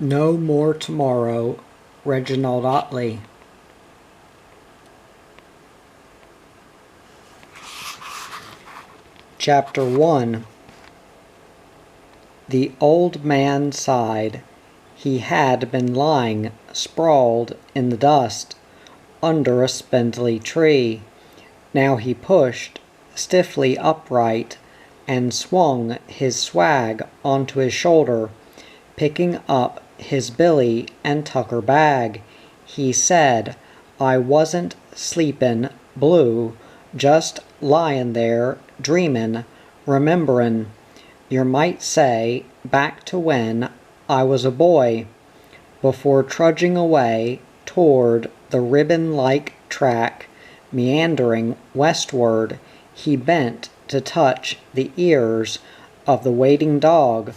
No More Tomorrow, Reginald Ottley. Chapter 1. The old man sighed. He had been lying sprawled in the dust under a spindly tree. Now he pushed stiffly upright and swung his swag onto his shoulder, picking up his Billy and Tucker bag. He said, "I wasn't sleepin', Blue, just lyin' there dreamin', rememberin', you might say, back to when I was a boy." Before trudging away toward the ribbon-like track meandering westward, he bent to touch the ears of the waiting dog.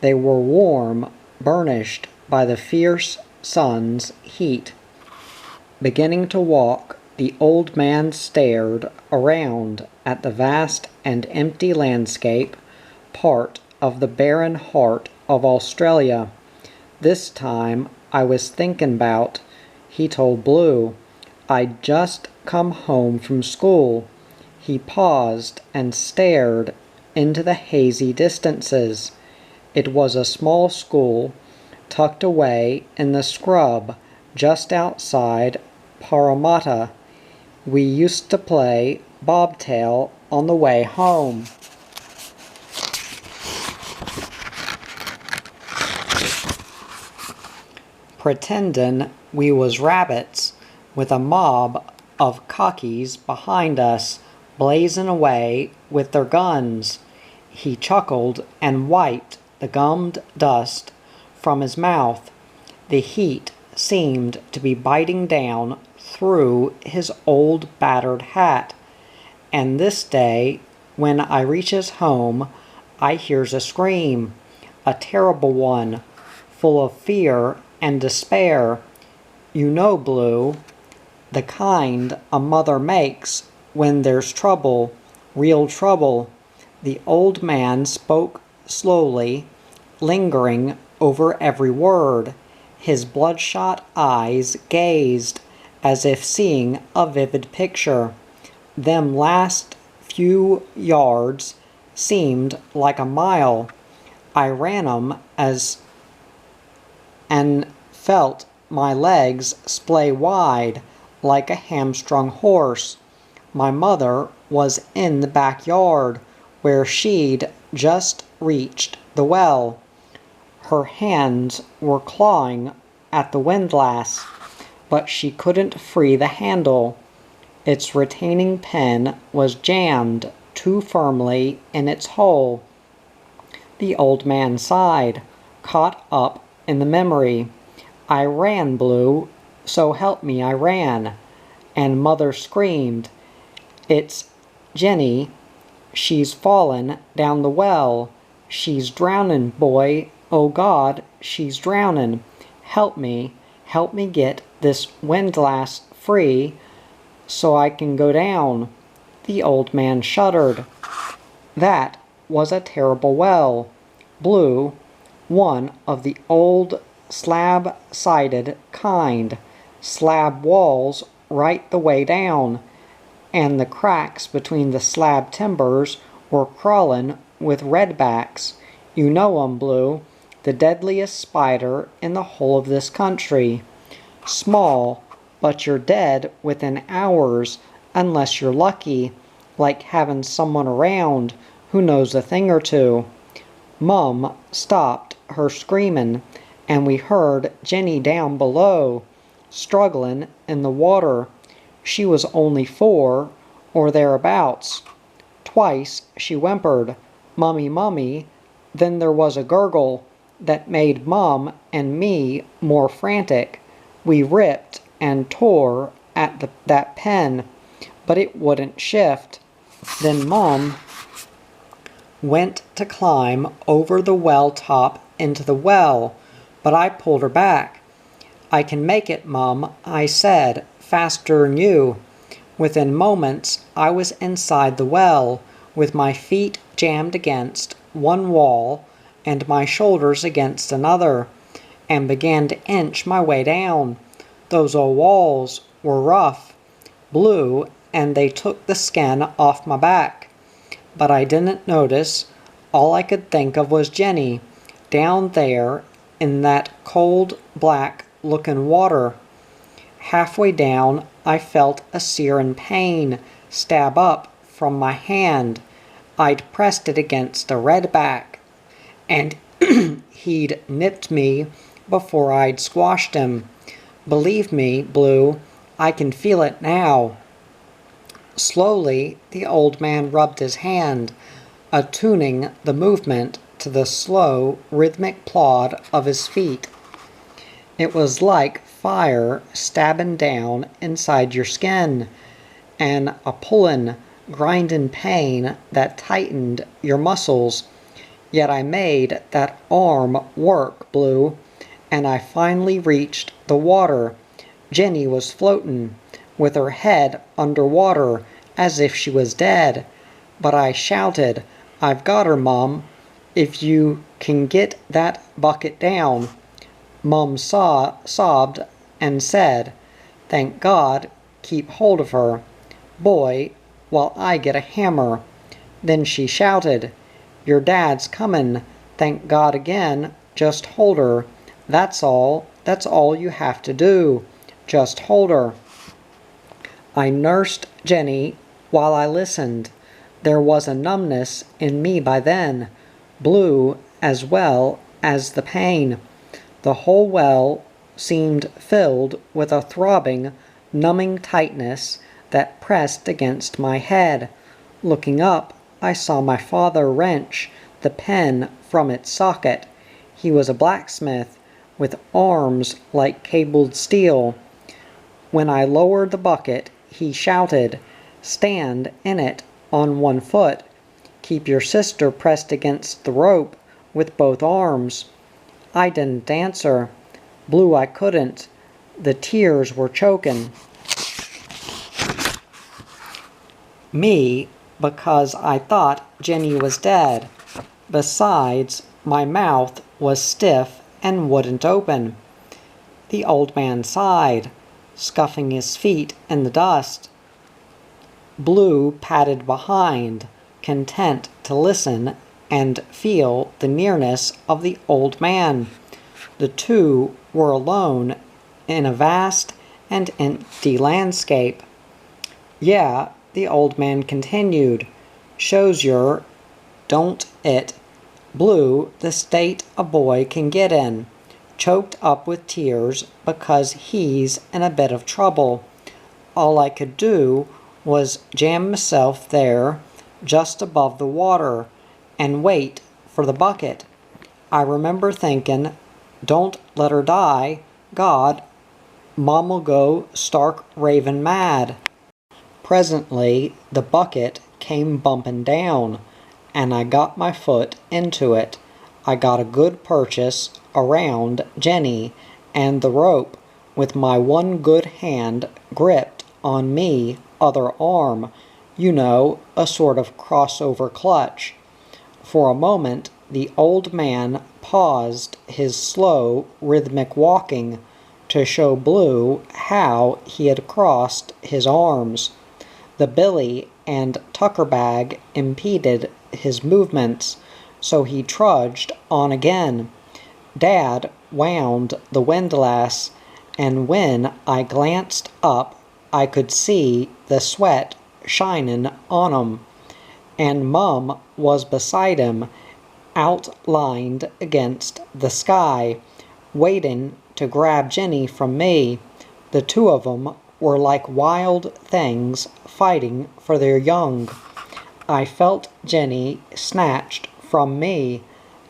They were warm, burnished by the fierce sun's heat. Beginning to walk, the old man stared around at the vast and empty landscape, part of the barren heart of Australia. "This time I was thinkin' 'bout," he told Blue. "I'd just come home from school." He paused and stared into the hazy distances. It was a small school, tucked away in the scrub just outside Parramatta. We used to play bobtail on the way home. Pretendin' we was rabbits, with a mob of cockies behind us, blazin' away with their guns. He chuckled and wiped the gummed dust from his mouth. The heat seemed to be biting down through his old battered hat. And this day, when I reaches home, I hears a scream, a terrible one, full of fear and despair. You know, Blue, the kind a mother makes when there's trouble, real trouble. The old man spoke slowly, lingering over every word. His bloodshot eyes gazed as if seeing a vivid picture. Them last few yards seemed like a mile. I ran 'em and felt my legs splay wide like a hamstrung horse. My mother was in the backyard, where she'd just reached the well. Her hands were clawing at the windlass, but she couldn't free the handle. Its retaining pin was jammed too firmly in its hole. The old man sighed, caught up in the memory. "I ran, Blue, so help me I ran." And Mother screamed, "It's Jenny. She's fallen down the well. She's drownin', boy. Oh God, she's drownin'. Help me get this windlass free so I can go down." The old man shuddered. That was a terrible well, Blue, one of the old slab-sided kind, slab walls right the way down, and the cracks between the slab timbers were crawlin' with redbacks. You know 'em, Blue, the deadliest spider in the whole of this country. Small, but you're dead within hours, unless you're lucky, like havin' someone around who knows a thing or two. Mum stopped her screamin', and we heard Jenny down below, strugglin' in the water. She was only 4, or thereabouts. Twice she whimpered, "Mummy, mummy." Then there was a gurgle that made Mum and me more frantic. We ripped and tore at that pen, but it wouldn't shift. Then Mum went to climb over the well top into the well, but I pulled her back. "I can make it, Mum," I said, "faster'n you." Within moments I was inside the well, with my feet jammed against one wall and my shoulders against another. and began to inch my way down. Those old walls were rough, blue, and they took the skin off my back. But I didn't notice. All I could think of was Jenny, down there in that cold, black-looking water. Halfway down, I felt a searing pain stab up from my hand. I'd pressed it against the red back, and he'd nipped me before I'd squashed him. Believe me, Blue, I can feel it now. Slowly, the old man rubbed his hand, attuning the movement to the slow, rhythmic plod of his feet. It was like fire stabbing down inside your skin, and a pullin', grindin' pain that tightened your muscles. Yet I made that arm work, Blue, and I finally reached the water. Jenny was floatin', with her head under water, as if she was dead. But I shouted, "I've got her, Mum. If you can get that bucket down." Mum sobbed and said, "Thank God, keep hold of her, boy, while I get a hammer." Then she shouted, "Your dad's comin', thank God again, just hold her. That's all you have to do, just hold her." I nursed Jenny while I listened. There was a numbness in me by then, Blue as well as the pain. The whole well seemed filled with a throbbing, numbing tightness that pressed against my head. Looking up, I saw my father wrench the pen from its socket. He was a blacksmith, with arms like cabled steel. When I lowered the bucket, he shouted, "Stand in it on one foot. Keep your sister pressed against the rope with both arms." I didn't answer. Blue, I couldn't. The tears were choking me because I thought Jenny was dead. Besides, my mouth was stiff and wouldn't open. The old man sighed, scuffing his feet in the dust. Blue padded behind, content to listen and feel the nearness of the old man. The two were alone in a vast and empty landscape. "Yeah," the old man continued, "shows your, don't it, Blue, the state a boy can get in, choked up with tears because he's in a bit of trouble. All I could do was jam myself there just above the water and wait for the bucket. I remember thinking, don't let her die, God, Mom'll go stark raving mad." Presently the bucket came bumping down, and I got my foot into it. I got a good purchase around Jenny and the rope, with my one good hand gripped on me other arm, you know, a sort of crossover clutch. For a moment the old man paused his slow, rhythmic walking to show Blue how he had crossed his arms. The billy and tucker bag impeded his movements, so he trudged on again. Dad wound the windlass, and when I glanced up, I could see the sweat shinin' on 'em, and Mum was beside him, outlined against the sky, waiting to grab Jenny from me. The two of 'em were like wild things fighting for their young. I felt Jenny snatched from me.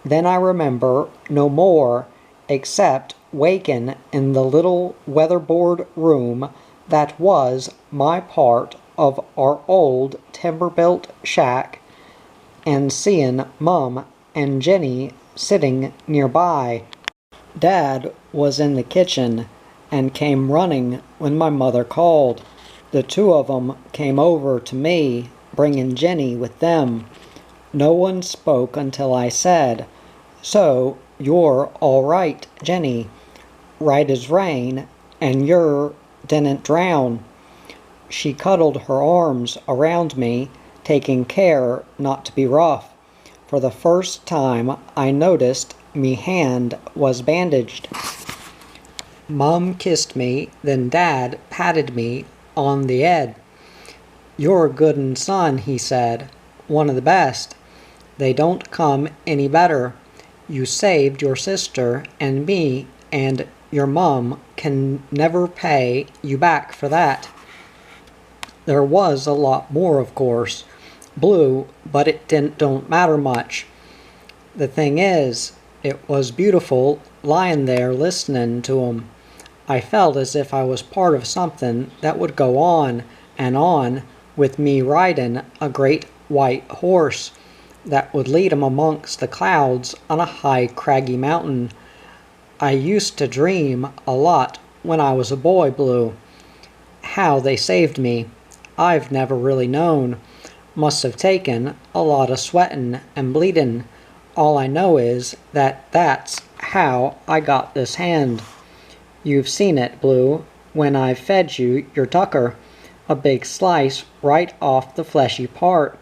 Then I remember no more, except wakin' in the little weatherboard room that was my part of our old timber-built shack, and seein' Mum and Jenny sitting nearby. Dad was in the kitchen and came running when my mother called. The two of 'em came over to me, bringing Jenny with them. No one spoke until I said, "So You're all right, Jenny. Right as rain, and you didn't drown." She cuddled her arms around me, taking care not to be rough. For the first time I noticed me hand was bandaged. Mum kissed me, then Dad patted me on the head. "You're a good 'un son," he said. "One of the best. They don't come any better. You saved your sister and me, and your mum can never pay you back for that." There was a lot more, of course, Blue, but it don't matter much. The thing is, it was beautiful lying there listening to 'em. I felt as if I was part of something that would go on, with me riding a great white horse that would lead 'em amongst the clouds on a high craggy mountain. I used to dream a lot when I was a boy, Blue. How they saved me, I've never really known. Must have taken a lot of sweatin' and bleedin'. All I know is that that's how I got this hand. You've seen it, Blue, when I've fed you your tucker. A big slice right off the fleshy part.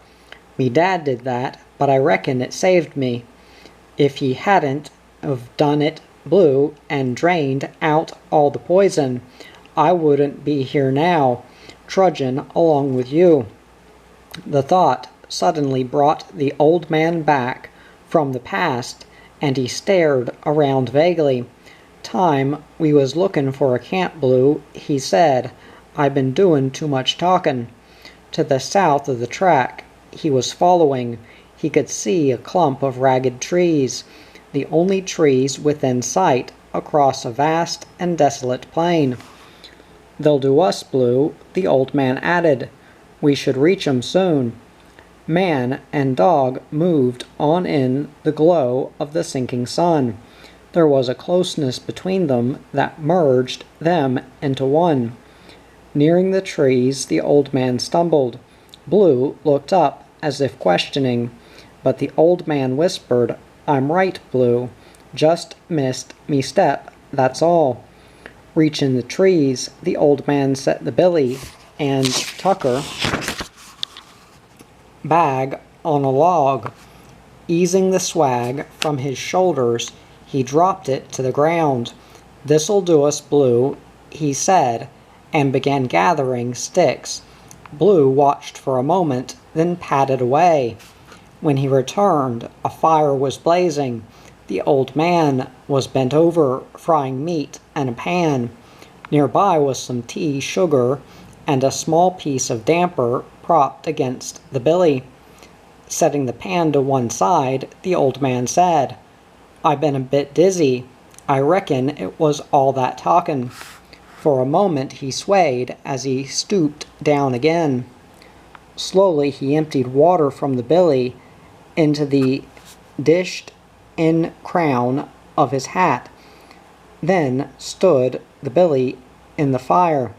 Me dad did that, but I reckon it saved me. If he hadn't have done it, Blue, and drained out all the poison, I wouldn't be here now, trudging along with you. The thought suddenly brought the old man back from the past, and he stared around vaguely. "Time we was looking for a camp, Blue," he said. "I been doing too much talking." To the south of the track he was following, he could see a clump of ragged trees, the only trees within sight across a vast and desolate plain. "They'll do us, Blue," the old man added. "We should reach 'em soon." Man and dog moved on in the glow of the sinking sun. There was a closeness between them that merged them into one. Nearing the trees, the old man stumbled. Blue looked up as if questioning, but the old man whispered, "I'm right, Blue. Just missed me step, that's all." Reaching the trees, the old man set the billy and tucker bag on a log. Easing the swag from his shoulders, he dropped it to the ground. "This'll do us, Blue," he said, and began gathering sticks. Blue watched for a moment, then padded away. When he returned, a fire was blazing. The old man was bent over, frying meat in a pan. Nearby was some tea, sugar, and a small piece of damper propped against the billy. Setting the pan to one side, the old man said, "I been a bit dizzy. I reckon it was all that talkin'." For a moment he swayed as he stooped down again. Slowly he emptied water from the billy into the dished-in crown of his hat, then stood the billy in the fire.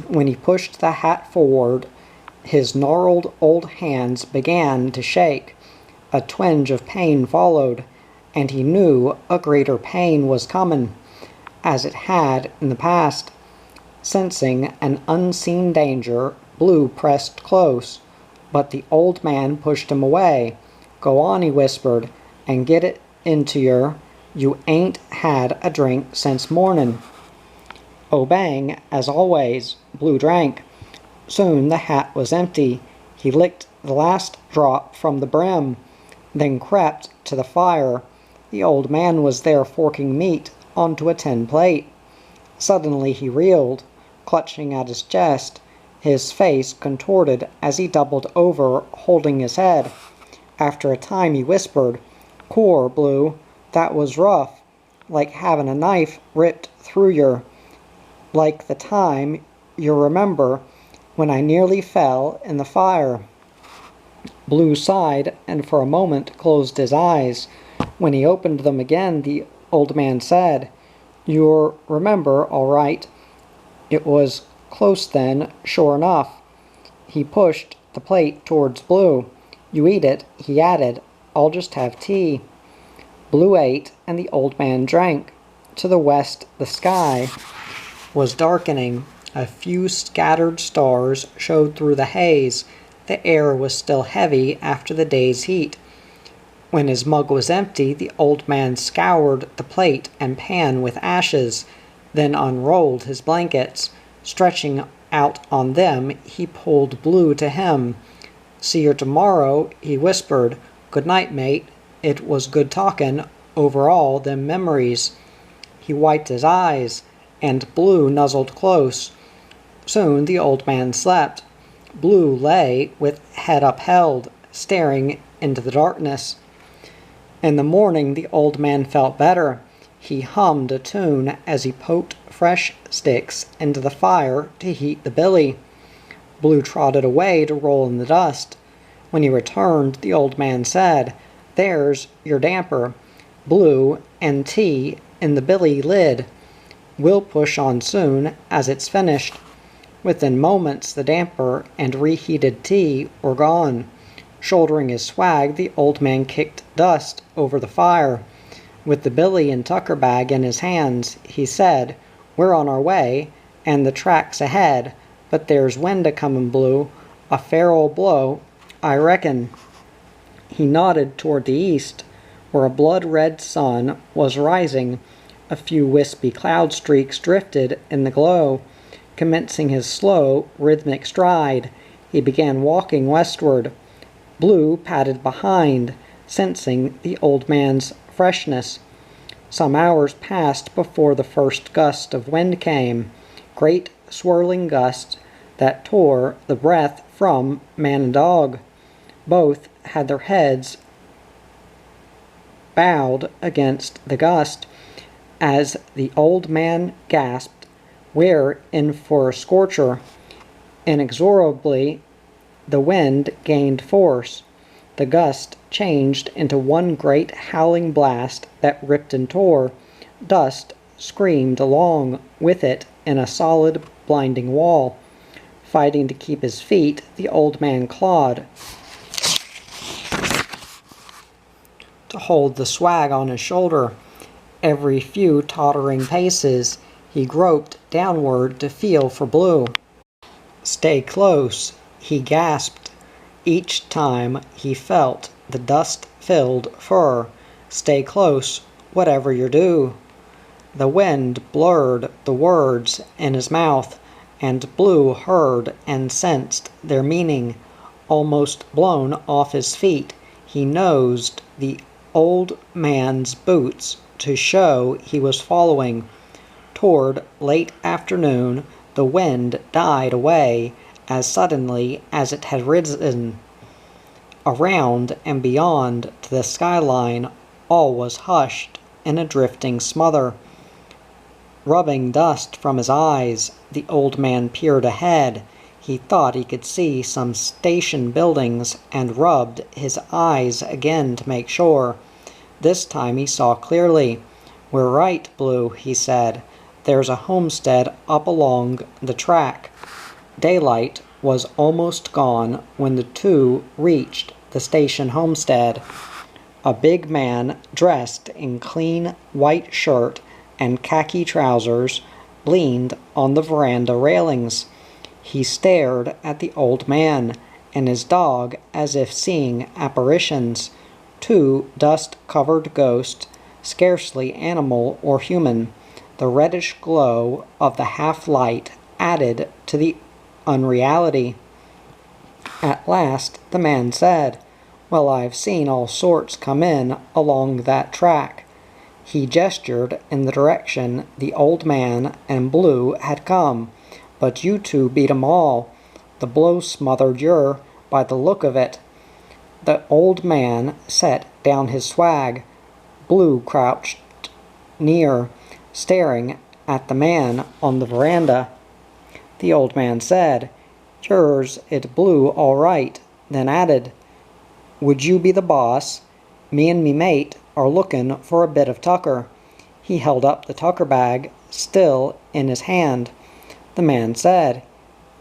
When he pushed the hat forward, his gnarled old hands began to shake. A twinge of pain followed, and he knew a greater pain was comin', as it had in the past. Sensing an unseen danger, Blue pressed close, but the old man pushed him away. "Go on," he whispered, "and get it into yer. You ain't had a drink since mornin'." Obeying, as always, Blue drank. Soon the hat was empty. He licked the last drop from the brim, then crept to the fire. The old man was there forking meat onto a tin plate. Suddenly he reeled, clutching at his chest. His face contorted as he doubled over, holding his head. After a time he whispered, "Core, Blue, that was rough, like having a knife ripped through yer. Like the time, you remember, when I nearly fell in the fire." Blue sighed and for a moment closed his eyes. When he opened them again, the old man said, "You remember, all right. It was close then, sure enough." He pushed the plate towards Blue. "You eat it," he added. "I'll just have tea." Blue ate, and the old man drank. To the west the sky was darkening. A few scattered stars showed through the haze. The air was still heavy after the day's heat. When his mug was empty, the old man scoured the plate and pan with ashes, then unrolled his blankets. Stretching out on them, he pulled Blue to him. "See you tomorrow," he whispered. "Good night, mate. It was good talkin' over all them memories." He wiped his eyes, and Blue nuzzled close. Soon the old man slept. Blue lay with head upheld, staring into the darkness. In the morning the old man felt better. He hummed a tune as he poked fresh sticks into the fire to heat the billy. Blue trotted away to roll in the dust. When he returned, the old man said, "There's your damper, Blue, and tea in the billy lid. We'll push on soon as it's finished." Within moments the damper and reheated tea were gone. Shouldering his swag, the old man kicked dust over the fire. With the billy and tucker bag in his hands, he said, "We're on our way, and the track's ahead, but there's wind a-comin', Blue. A fair old blow, I reckon." He nodded toward the east, where a blood-red sun was rising. A few wispy cloud streaks drifted in the glow. Commencing his slow, rhythmic stride, he began walking westward. Blue padded behind, sensing the old man's freshness. Some hours passed before the first gust of wind came, great swirling gusts that tore the breath from man and dog. Both had their heads bowed against the gust. As the old man gasped, "We're in for a scorcher." Inexorably, the wind gained force. The gust changed into one great howling blast that ripped and tore. Dust screamed along with it in a solid, blinding wall. Fighting to keep his feet, the old man clawed to hold the swag on his shoulder. Every few tottering paces, he groped downward to feel for Blue. "Stay close," he gasped. Each time he felt the dust-filled fur. "Stay close, whatever you do." The wind blurred the words in his mouth, and Blue heard and sensed their meaning. Almost blown off his feet, he nosed the old man's boots to show he was following. Toward late afternoon, the wind died away as suddenly as it had risen. Around and beyond to the skyline, all was hushed in a drifting smother. Rubbing dust from his eyes, the old man peered ahead. He thought he could see some station buildings and rubbed his eyes again to make sure. This time he saw clearly. "We're right, Blue," he said. "There's a homestead up along the track." Daylight was almost gone when the two reached the station homestead. A big man, dressed in clean white shirt and khaki trousers, leaned on the veranda railings. He stared at the old man and his dog as if seeing apparitions. Two dust-covered ghosts, scarcely animal or human. The reddish glow of the half-light added to the unreality. At last the man said, "Well, I've seen all sorts come in along that track." He gestured in the direction the old man and Blue had come. "But you two beat 'em all. The blow smothered yer, by the look of it." The old man set down his swag. Blue crouched near, staring at the man on the veranda. The old man said, "Yours it blew all right," then added, "Would you be the boss? Me and me mate are lookin' for a bit of tucker." He held up the tucker bag, still in his hand. The man said,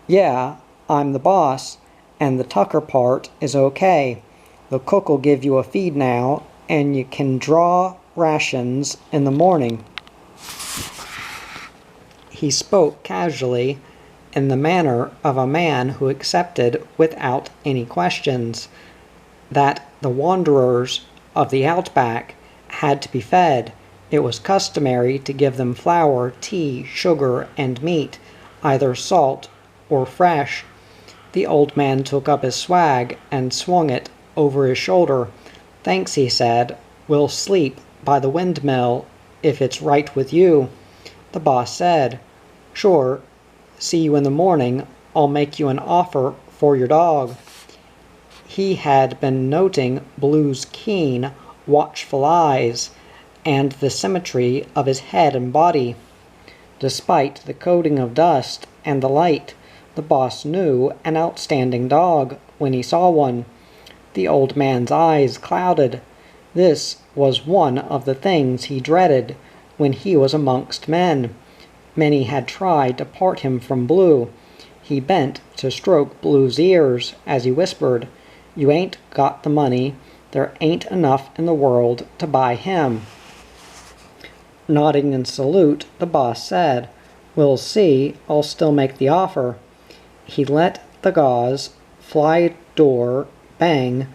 "Yeah, I'm the boss, and the tucker part is okay. The cook'll give you a feed now, and you can draw rations in the morning." He spoke casually, in the manner of a man who accepted without any questions that the wanderers of the outback had to be fed. It was customary to give them flour, tea, sugar, and meat, either salt or fresh. The old man took up his swag and swung it over his shoulder. "Thanks," he said. "We'll sleep by the windmill if it's right with you." The boss said, "Sure. See you in the morning. I'll make you an offer for your dog." He had been noting Blue's keen, watchful eyes and the symmetry of his head and body. Despite the coating of dust and the light, the boss knew an outstanding dog when he saw one. The old man's eyes clouded. This was one of the things he dreaded when he was amongst men. Many had tried to part him from Blue. He bent to stroke Blue's ears as he whispered, "You ain't got the money. There ain't enough in the world to buy him." Nodding in salute, the boss said, "We'll see. I'll still make the offer." He let the gauze fly door bang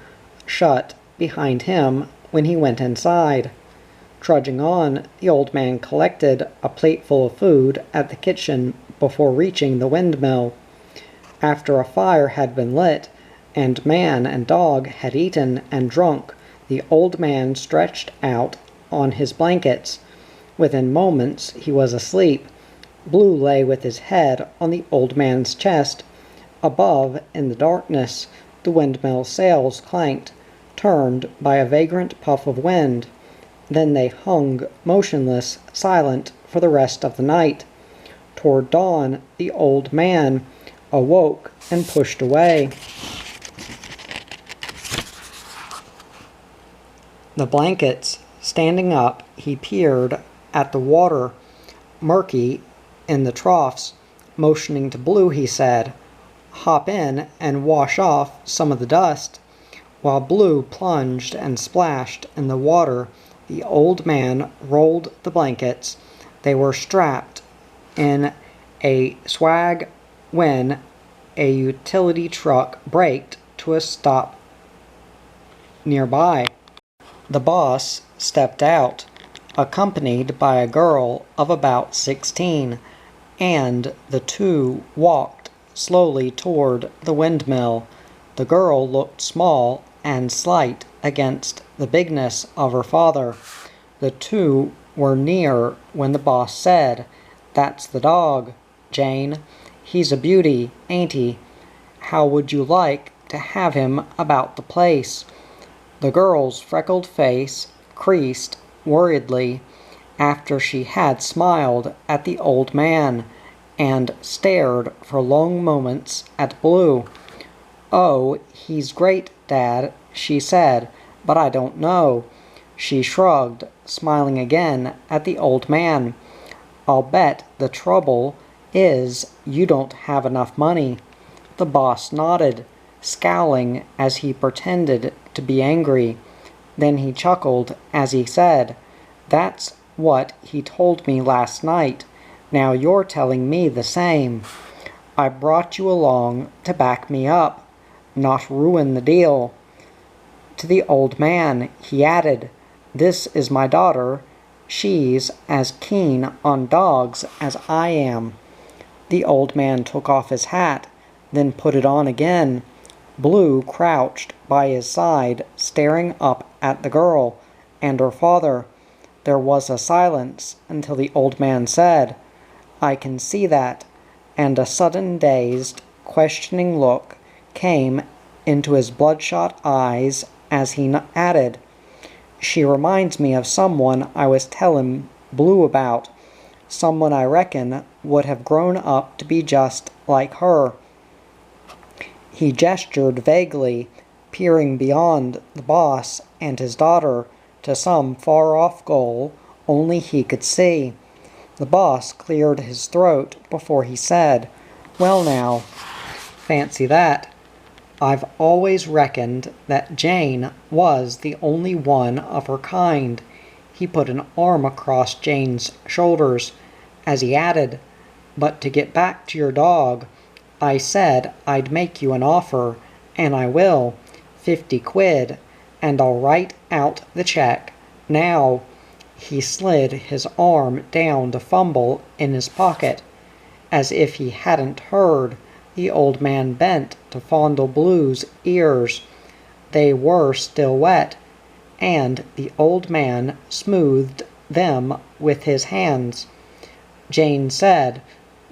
shut behind him when he went inside. Trudging on, the old man collected a plateful of food at the kitchen before reaching the windmill. After a fire had been lit, and man and dog had eaten and drunk, the old man stretched out on his blankets. Within moments he was asleep. Blue lay with his head on the old man's chest. Above, in the darkness, the windmill sails clanked, turned by a vagrant puff of wind. Then they hung motionless, silent, for the rest of the night. Toward dawn, the old man awoke and pushed away the blankets. Standing up, he peered at the water, murky in the troughs. Motioning to Blue, he said, "Hop in and wash off some of the dust." While Blue plunged and splashed in the water, the old man rolled the blankets. They were strapped in a swag when a utility truck braked to a stop nearby. The boss stepped out, accompanied by a girl of about 16, and the two walked slowly toward the windmill. The girl looked small and slight against the bigness of her father. The two were near when the boss said, "That's the dog, Jane. He's a beauty, ain't he? How would you like to have him about the place?" The girl's freckled face creased worriedly after she had smiled at the old man and stared for long moments at Blue. "Oh, he's great, Dad," she said, "but I don't know." She shrugged, smiling again at the old man. "I'll bet the trouble is you don't have enough money." The boss nodded, scowling as he pretended to be angry. Then he chuckled as he said, "That's what he told me last night. Now you're telling me the same. I brought you along to back me up, not ruin the deal." To the old man, he added, "This is my daughter. She's as keen on dogs as I am." The old man took off his hat, then put it on again. Blue crouched by his side, staring up at the girl and her father. There was a silence until the old man said, "I can see that," and a sudden dazed, questioning look came into his bloodshot eyes as he added, "She reminds me of someone I was telling Blue about, someone I reckon would have grown up to be just like her." He gestured vaguely, peering beyond the boss and his daughter to some far-off goal only he could see. The boss cleared his throat before he said, "Well now, fancy that. I've always reckoned that Jane was the only one of her kind." He put an arm across Jane's shoulders as he added, "But to get back to your dog, I said I'd make you an offer, and I will, 50 quid, and I'll write out the check. Now," he slid his arm down to fumble in his pocket. As if he hadn't heard, the old man bent to fondle Blue's ears. They were still wet, and the old man smoothed them with his hands. Jane said,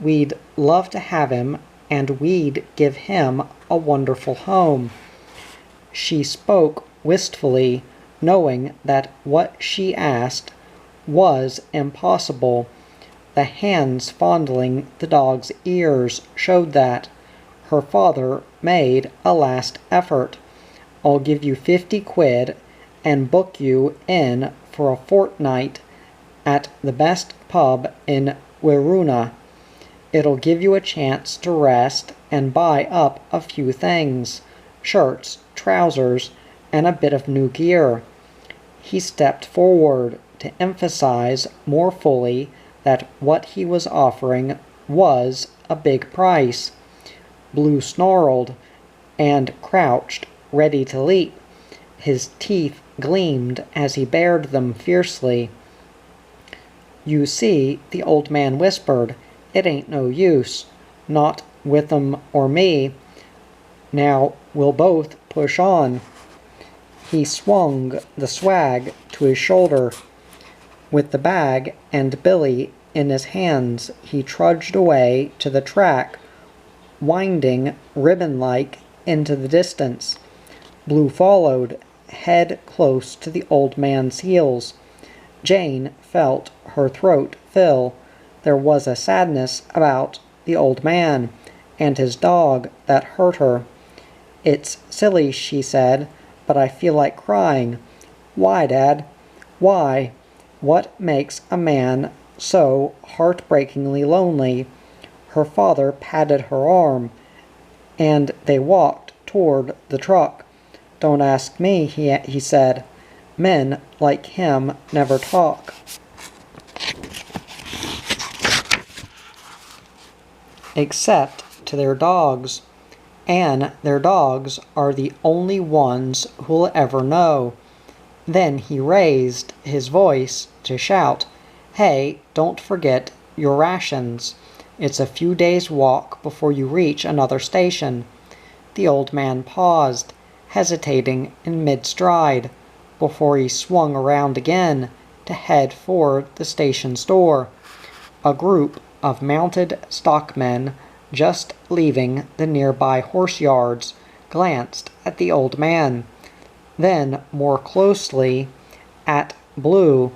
"We'd love to have him, and we'd give him a wonderful home." She spoke wistfully, knowing that what she asked was impossible. The hands fondling the dog's ears showed that. Her father made a last effort. "I'll give you 50 quid and book you in for a fortnight at the best pub in Wiruna. It'll give you a chance to rest and buy up a few things, shirts, trousers, and a bit of new gear." He stepped forward to emphasize more fully that what he was offering was a big price. Blue snarled and crouched, ready to leap. His teeth gleamed as he bared them fiercely. "You see," the old man whispered, "it ain't no use. Not with 'em or me. Now we'll both push on." He swung the swag to his shoulder. With the bag and Billy in his hands, he trudged away to the track, winding ribbon-like into the distance. Blue followed, head close to the old man's heels. Jane felt her throat fill. There was a sadness about the old man and his dog that hurt her. "It's silly," she said, "but I feel like crying." "Why, Dad? Why? What makes a man so heartbreakingly lonely?" Her father patted her arm, and they walked toward the truck. "Don't ask me," he said. "Men like him never talk." Except to their dogs. And their dogs are the only ones who'll ever know. Then he raised his voice to shout, "Hey, don't forget your rations. It's a few days' walk before you reach another station." The old man paused, hesitating in mid-stride, before he swung around again to head for the station's door. A group of mounted stockmen, just leaving the nearby horse yards, glanced at the old man, then more closely at Blue.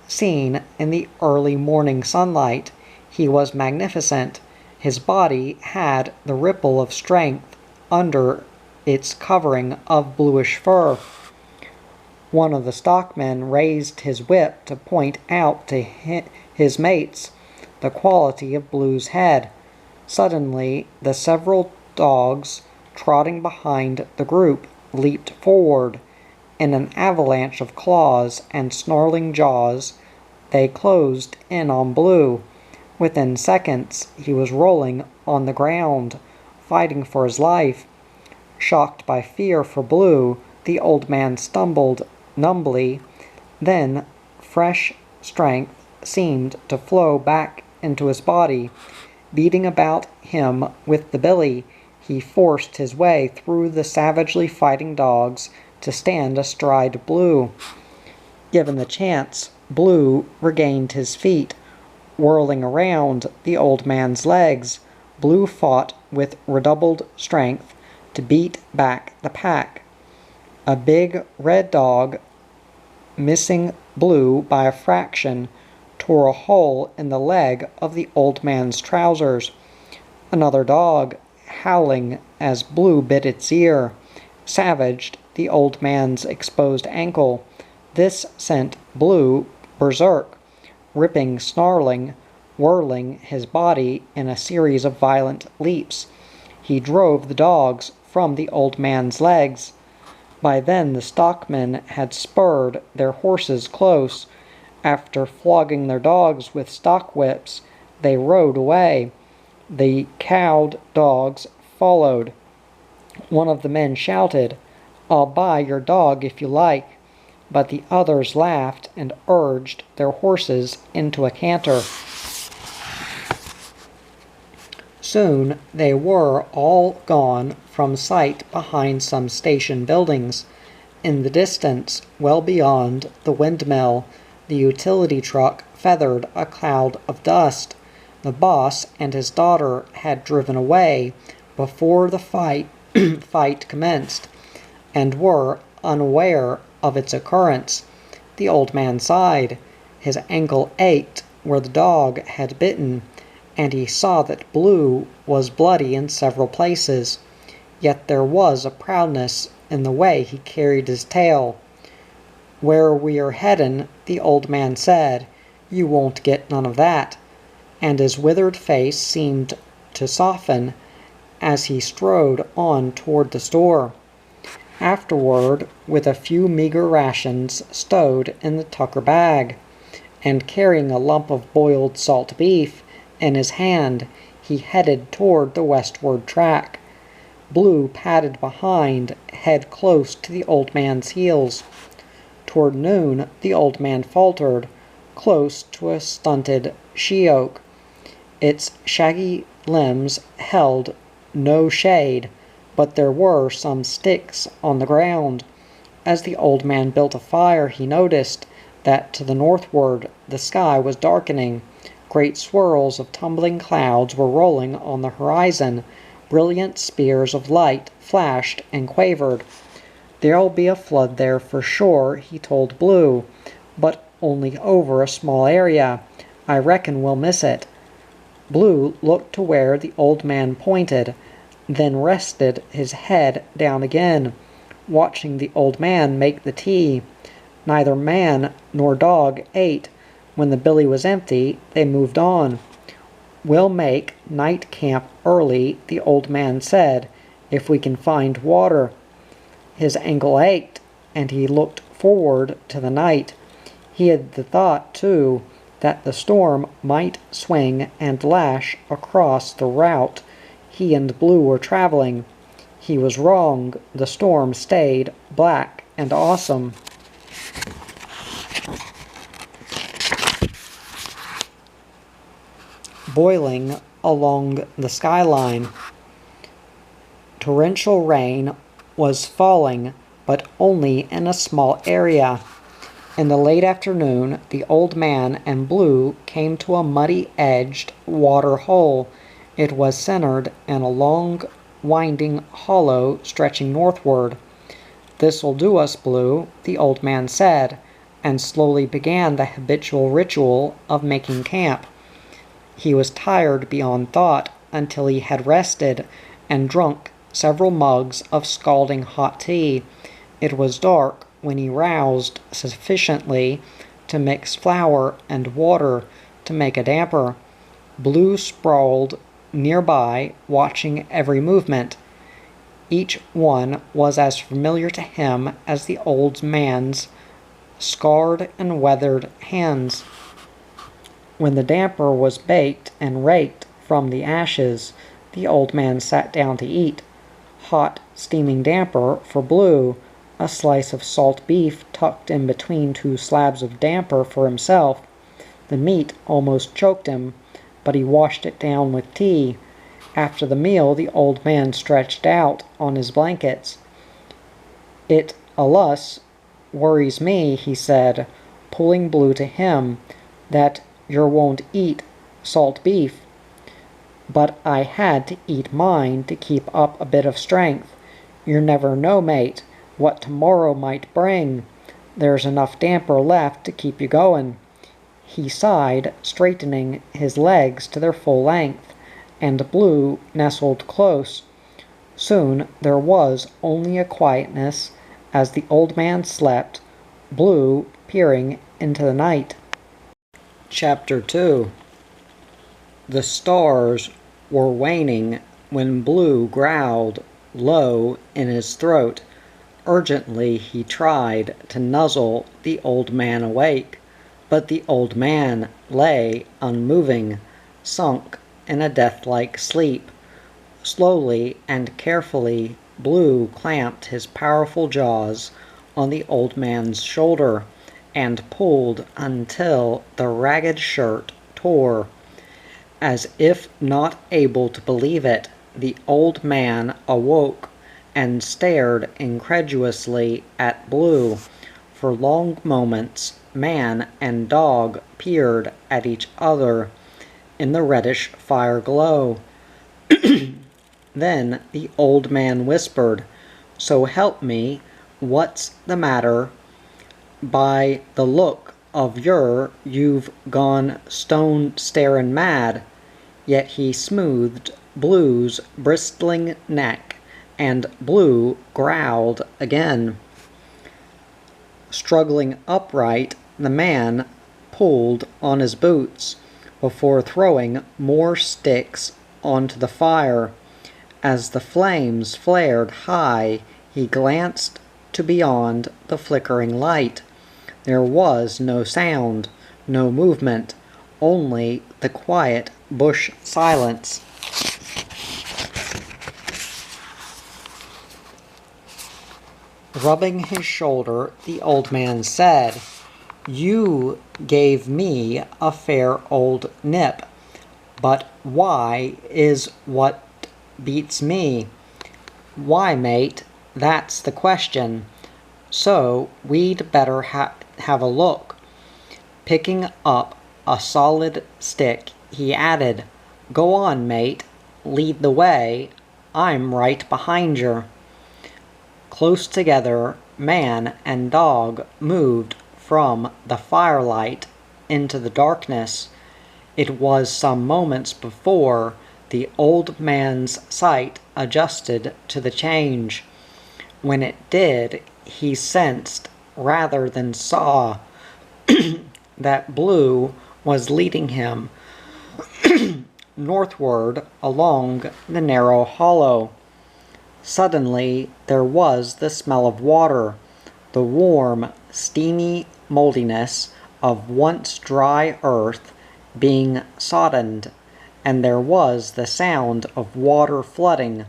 Seen in the early morning sunlight, he was magnificent. His body had the ripple of strength under its covering of bluish fur. One of the stockmen raised his whip to point out to his mates the quality of Blue's head. Suddenly, the several dogs trotting behind the group leaped forward. In an avalanche of claws and snarling jaws, they closed in on Blue. Within seconds, he was rolling on the ground, fighting for his life. Shocked by fear for Blue, the old man stumbled numbly. Then, fresh strength seemed to flow back into his body. Beating about him with the billy, he forced his way through the savagely fighting dogs to stand astride Blue. Given the chance, Blue regained his feet. Whirling around the old man's legs, Blue fought with redoubled strength to beat back the pack. A big red dog, missing Blue by a fraction, tore a hole in the leg of the old man's trousers. Another dog, howling as Blue bit its ear, savaged the old man's exposed ankle. This sent Blue berserk, ripping, snarling, whirling his body in a series of violent leaps. He drove the dogs from the old man's legs. By then the stockmen had spurred their horses close, After flogging their dogs with stock whips, they rode away. The cowed dogs followed. One of the men shouted, "I'll buy your dog if you like," but the others laughed and urged their horses into a canter. Soon they were all gone from sight behind some station buildings. In the distance, well beyond the windmill, the utility truck feathered a cloud of dust. The boss and his daughter had driven away before the fight commenced, and were unaware of its occurrence. The old man sighed. His ankle ached where the dog had bitten, and he saw that Blue was bloody in several places. Yet there was a proudness in the way he carried his tail. "Where we are headin'," the old man said, "you won't get none of that," and his withered face seemed to soften as he strode on toward the store. Afterward, with a few meager rations stowed in the tucker bag, and carrying a lump of boiled salt beef in his hand, he headed toward the westward track. Blue padded behind, head close to the old man's heels. Toward noon, the old man faltered, close to a stunted she-oak. Its shaggy limbs held no shade, but there were some sticks on the ground. As the old man built a fire, he noticed that to the northward the sky was darkening. Great swirls of tumbling clouds were rolling on the horizon. Brilliant spears of light flashed and quavered. "There'll be a flood there for sure," he told Blue, "but only over a small area. I reckon we'll miss it." Blue looked to where the old man pointed, then rested his head down again, watching the old man make the tea. Neither man nor dog ate. When the billy was empty, they moved on. "We'll make night camp early," the old man said, "if we can find water." His ankle ached, and he looked forward to the night. He had the thought, too, that the storm might swing and lash across the route he and Blue were traveling. He was wrong. The storm stayed black and awesome. Boiling along the skyline. Torrential rain was falling, but only in a small area. In the late afternoon, the old man and Blue came to a muddy-edged water hole. It was centered in a long, winding hollow stretching northward. "This'll do us, Blue," the old man said, and slowly began the habitual ritual of making camp. He was tired beyond thought until he had rested and drunk several mugs of scalding hot tea. It was dark when he roused sufficiently to mix flour and water to make a damper. Blue sprawled nearby, watching every movement. Each one was as familiar to him as the old man's scarred and weathered hands. When the damper was baked and raked from the ashes, the old man sat down to eat. Hot, steaming damper for Blue, a slice of salt beef tucked in between two slabs of damper for himself. The meat almost choked him, but he washed it down with tea. After the meal, the old man stretched out on his blankets. "It allus worries me," he said, pulling Blue to him, "that yer won't eat salt beef. But I had to eat mine to keep up a bit of strength. You never know, mate, what tomorrow might bring. There's enough damper left to keep you going." He sighed, straightening his legs to their full length, and Blue nestled close. Soon there was only a quietness as the old man slept, Blue peering into the night. Chapter 2. The stars were waning when Blue growled low in his throat. Urgently he tried to nuzzle the old man awake, But the old man lay unmoving, sunk in a death-like sleep. Slowly and carefully, Blue clamped his powerful jaws on the old man's shoulder and pulled until the ragged shirt tore. As if not able to believe it, the old man awoke and stared incredulously at Blue. For long moments, man and dog peered at each other in the reddish fire glow. Then the old man whispered, "So help me, what's the matter? By the look of you've gone stone-starin' mad." Yet he smoothed Blue's bristling neck, and Blue growled again. Struggling upright, the man pulled on his boots before throwing more sticks onto the fire. As the flames flared high, he glanced to beyond the flickering light. There was no sound, no movement, only the quiet bush silence. Rubbing his shoulder, the old man said, "You gave me a fair old nip, but why is what beats me? Why, mate, that's the question. So we'd better have a look." Picking up a solid stick, he added, "Go on, mate, lead the way. I'm right behind yer." Close together, man and dog moved from the firelight into the darkness. It was some moments before the old man's sight adjusted to the change. When it did, he sensed, rather than saw, that Blue was leading him northward along the narrow hollow. Suddenly there was the smell of water, the warm, steamy moldiness of once dry earth being soddened, and there was the sound of water flooding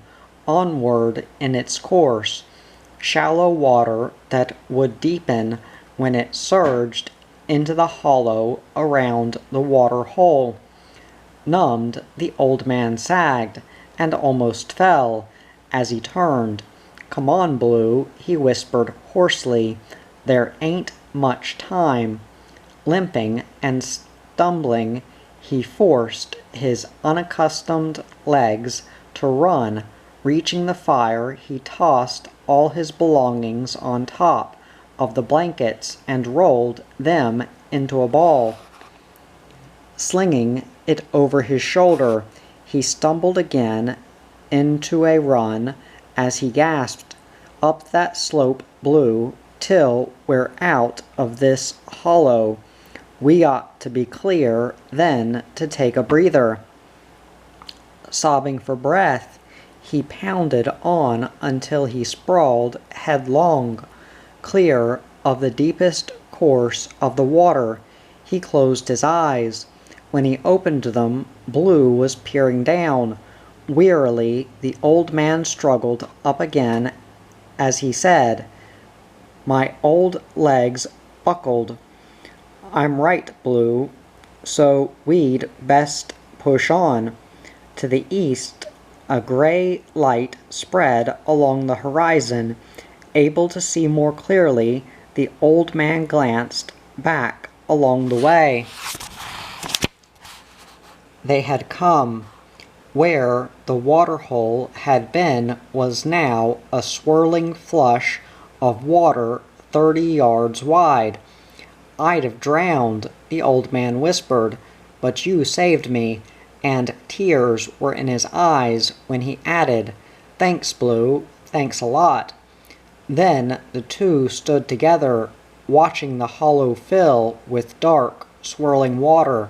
onward in its course, shallow water that would deepen when it surged into the hollow around the water hole. Numbed, the old man sagged and almost fell as he turned. "Come on, Blue," he whispered hoarsely. "There ain't much time." Limping and stumbling, he forced his unaccustomed legs to run. Reaching the fire, he tossed all his belongings on top of the blankets and rolled them into a ball. Slinging it over his shoulder, he stumbled again into a run as he gasped, "Up that slope, Blue, till we're out of this hollow. We ought to be clear then to take a breather." Sobbing for breath, he pounded on until he sprawled headlong, clear of the deepest course of the water. He closed his eyes. When he opened them, Blue was peering down. Wearily, the old man struggled up again as he said, "My old legs buckled. I'm right, Blue, so we'd best push on." To the east, a gray light spread along the horizon. Able to see more clearly, the old man glanced back along the way they had come. Where the waterhole had been was now a swirling flush of water 30 yards wide. "I'd have drowned," the old man whispered, "but you saved me," and tears were in his eyes when he added, "Thanks, Blue, thanks a lot." Then the two stood together, watching the hollow fill with dark, swirling water.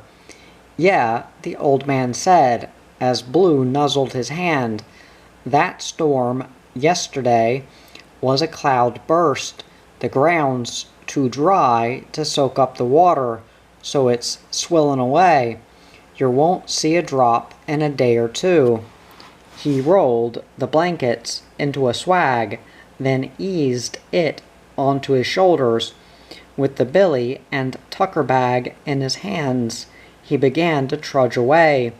"Yeah," the old man said, as Blue nuzzled his hand, "that storm yesterday was a cloud burst. The ground's too dry to soak up the water, so it's swilling away. You won't see a drop in a day or two." He rolled the blankets into a swag, then eased it onto his shoulders. With the billy and tucker bag in his hands, he began to trudge away.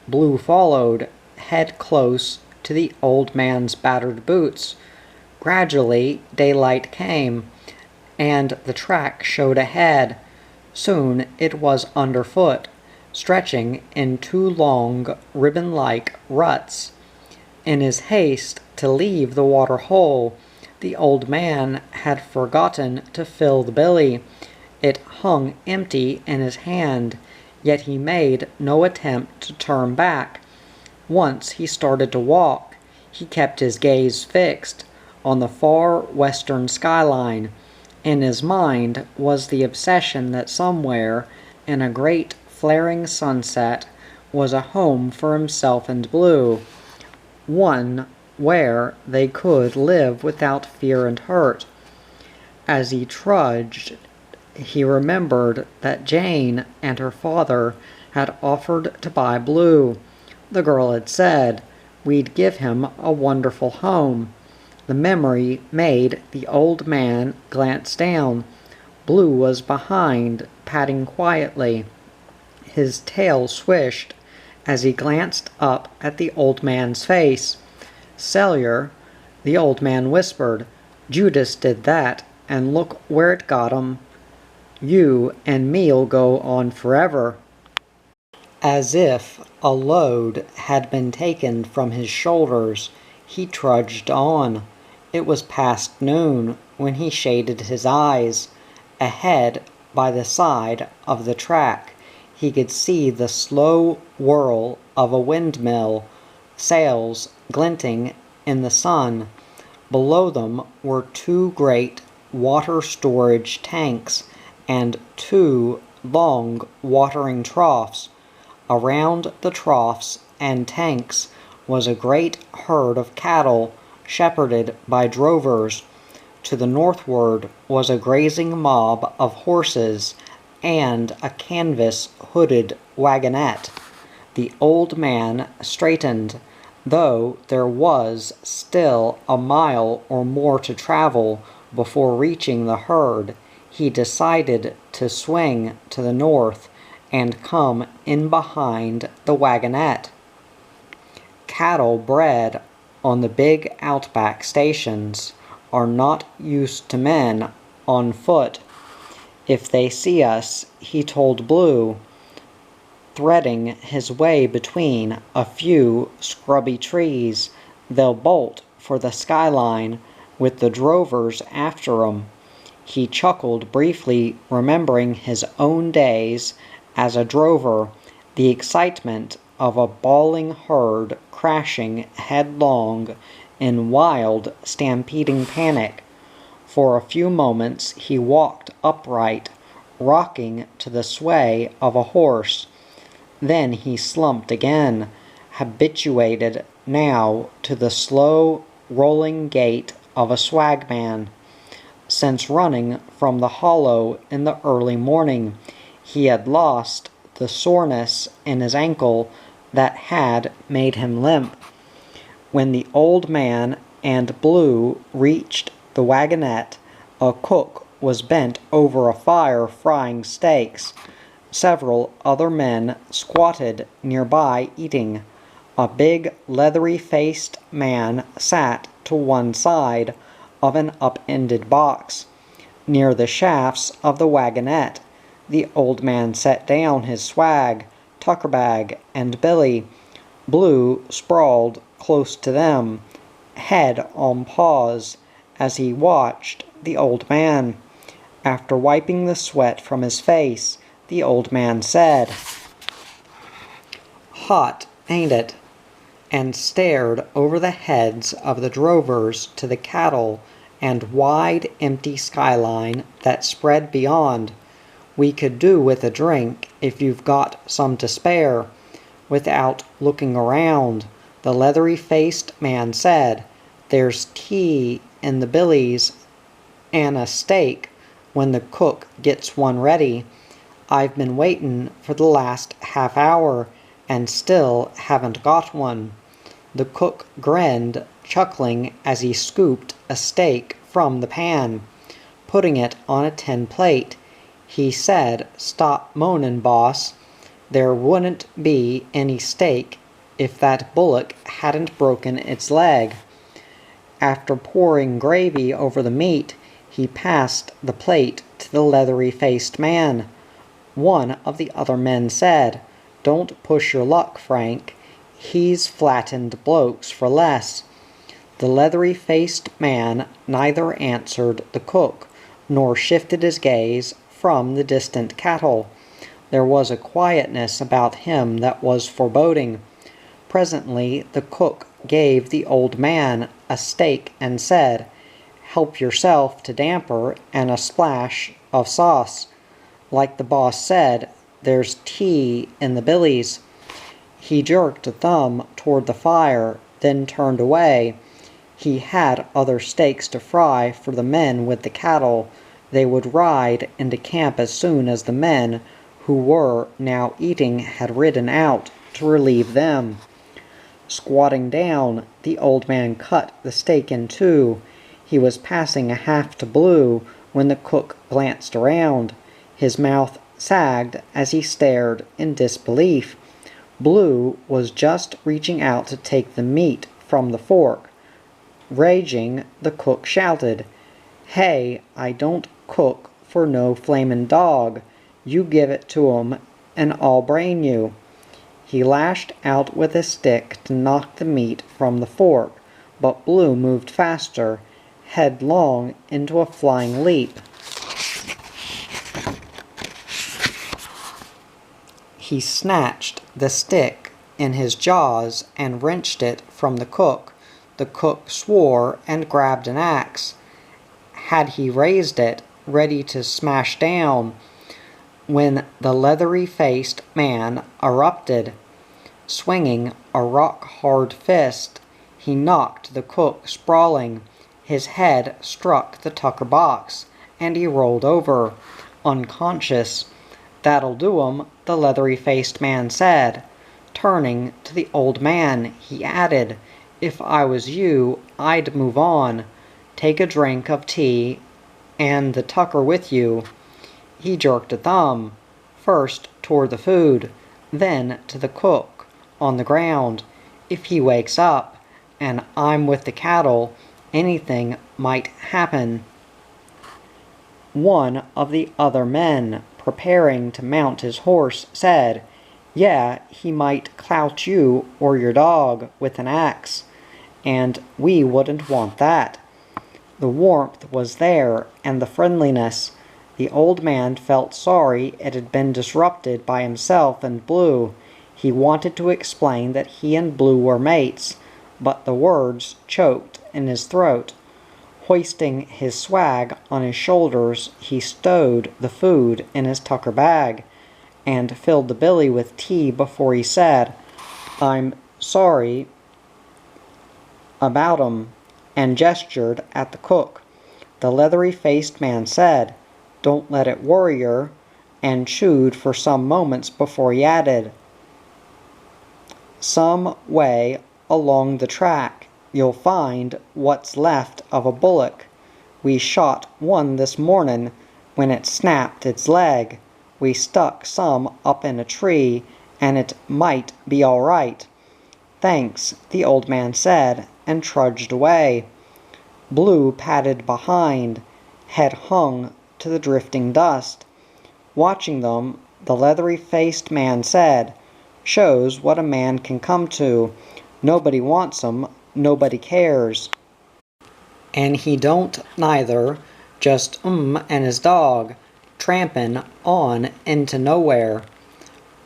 Blue followed, head close to the old man's battered boots. Gradually daylight came, and the track showed ahead. Soon it was underfoot, stretching in two long, ribbon-like ruts. In his haste to leave the water hole, the old man had forgotten to fill the billy. It hung empty in his hand, yet he made no attempt to turn back. Once he started to walk, he kept his gaze fixed on the far western skyline. In his mind was the obsession that somewhere, in a great flaring sunset, was a home for himself and Blue, one where they could live without fear and hurt. As he trudged, he remembered that Jane and her father had offered to buy Blue. The girl had said, "We'd give him a wonderful home." The memory made the old man glance down. Blue was behind, padding quietly. His tail swished as he glanced up at the old man's face. "Cellular," the old man whispered. "Judas did that, and look where it got him. You and me'll go on forever." As if a load had been taken from his shoulders, he trudged on. It was past noon when he shaded his eyes. Ahead, by the side of the track, he could see the slow whirl of a windmill, sails glinting in the sun. Below them were two great water storage tanks and two long watering troughs. Around the troughs and tanks was a great herd of cattle shepherded by drovers. To the northward was a grazing mob of horses and a canvas-hooded wagonette. The old man straightened. Though there was still a mile or more to travel before reaching the herd, he decided to swing to the north and come in behind the wagonette. Cattle bred on the big outback stations are not used to men on foot. "If they see us," he told Blue, threading his way between a few scrubby trees, "they'll bolt for the skyline with the drovers after 'em." He chuckled briefly, remembering his own days as a drover, the excitement of a bawling herd crashing headlong in wild, stampeding panic. For a few moments he walked upright, rocking to the sway of a horse. Then he slumped again, habituated now to the slow, rolling gait of a swagman. Since running from the hollow in the early morning, he had lost the soreness in his ankle that had made him limp. When the old man and Blue reached the wagonette, a cook was bent over a fire frying steaks. Several other men squatted nearby eating. A big, leathery-faced man sat to one side of an upended box. Near the shafts of the wagonette, the old man set down his swag, tucker bag, and billy. Blue sprawled close to them, head on paws, as he watched the old man. After wiping the sweat from his face, the old man said, "Hot, ain't it?" and stared over the heads of the drovers to the cattle and wide, empty skyline that spread beyond. "We could do with a drink if you've got some to spare." Without looking around, the leathery-faced man said, "There's tea in the billies and a steak when the cook gets one ready." I've been waitin' for the last half hour, and still haven't got one." The cook grinned, chuckling as he scooped a steak from the pan. Putting it on a tin plate, he said, "Stop moanin', boss. There wouldn't be any steak if that bullock hadn't broken its leg." After pouring gravy over the meat, he passed the plate to the leathery-faced man. One of the other men said, "Don't push your luck, Frank. He's flattened blokes for less." The leathery-faced man neither answered the cook, nor shifted his gaze from the distant cattle. There was a quietness about him that was foreboding. Presently the cook gave the old man a steak and said, "Help yourself to damper and a splash of sauce. Like the boss said, there's tea in the billies." He jerked a thumb toward the fire, then turned away. He had other steaks to fry for the men with the cattle. They would ride into camp as soon as the men who were now eating had ridden out to relieve them. Squatting down, the old man cut the steak in two. He was passing a half to Blue when the cook glanced around. His mouth sagged as he stared in disbelief. Blue was just reaching out to take the meat from the fork. Raging, the cook shouted, "Hey, I don't cook for no flamin' dog. You give it to 'em, and I'll brain you." He lashed out with his stick to knock the meat from the fork, but Blue moved faster, headlong into a flying leap. He snatched the stick in his jaws and wrenched it from the cook. The cook swore and grabbed an axe. Had he raised it, ready to smash down, when the leathery-faced man erupted. Swinging a rock-hard fist, he knocked the cook sprawling. His head struck the tucker box, and he rolled over, unconscious. "That'll do 'em," the leathery-faced man said. Turning to the old man, he added, "If I was you, I'd move on. Take a drink of tea and the tucker with you." He jerked a thumb, first toward the food, then to the cook, on the ground. "If he wakes up, and I'm with the cattle, anything might happen." One of the other men, preparing to mount his horse, said, "Yeah, he might clout you or your dog with an axe, and we wouldn't want that." The warmth was there, and the friendliness. The old man felt sorry it had been disrupted by himself and Blue. He wanted to explain that he and Blue were mates, but the words choked in his throat. Hoisting his swag on his shoulders, he stowed the food in his tucker bag, and filled the billy with tea before he said, "I'm sorry about 'em," and gestured at the cook. The leathery-faced man said, "Don't let it worry yer," and chewed for some moments before he added, "Some way along the track you'll find what's left of a bullock. We shot one this mornin' when it snapped its leg. We stuck some up in a tree, and it might be all right." "Thanks," the old man said, and trudged away. Blue padded behind, head hung to the drifting dust. Watching them, the leathery-faced man said, "Shows what a man can come to. Nobody wants 'em, nobody cares. And he don't neither, just and his dog, trampin' on into nowhere."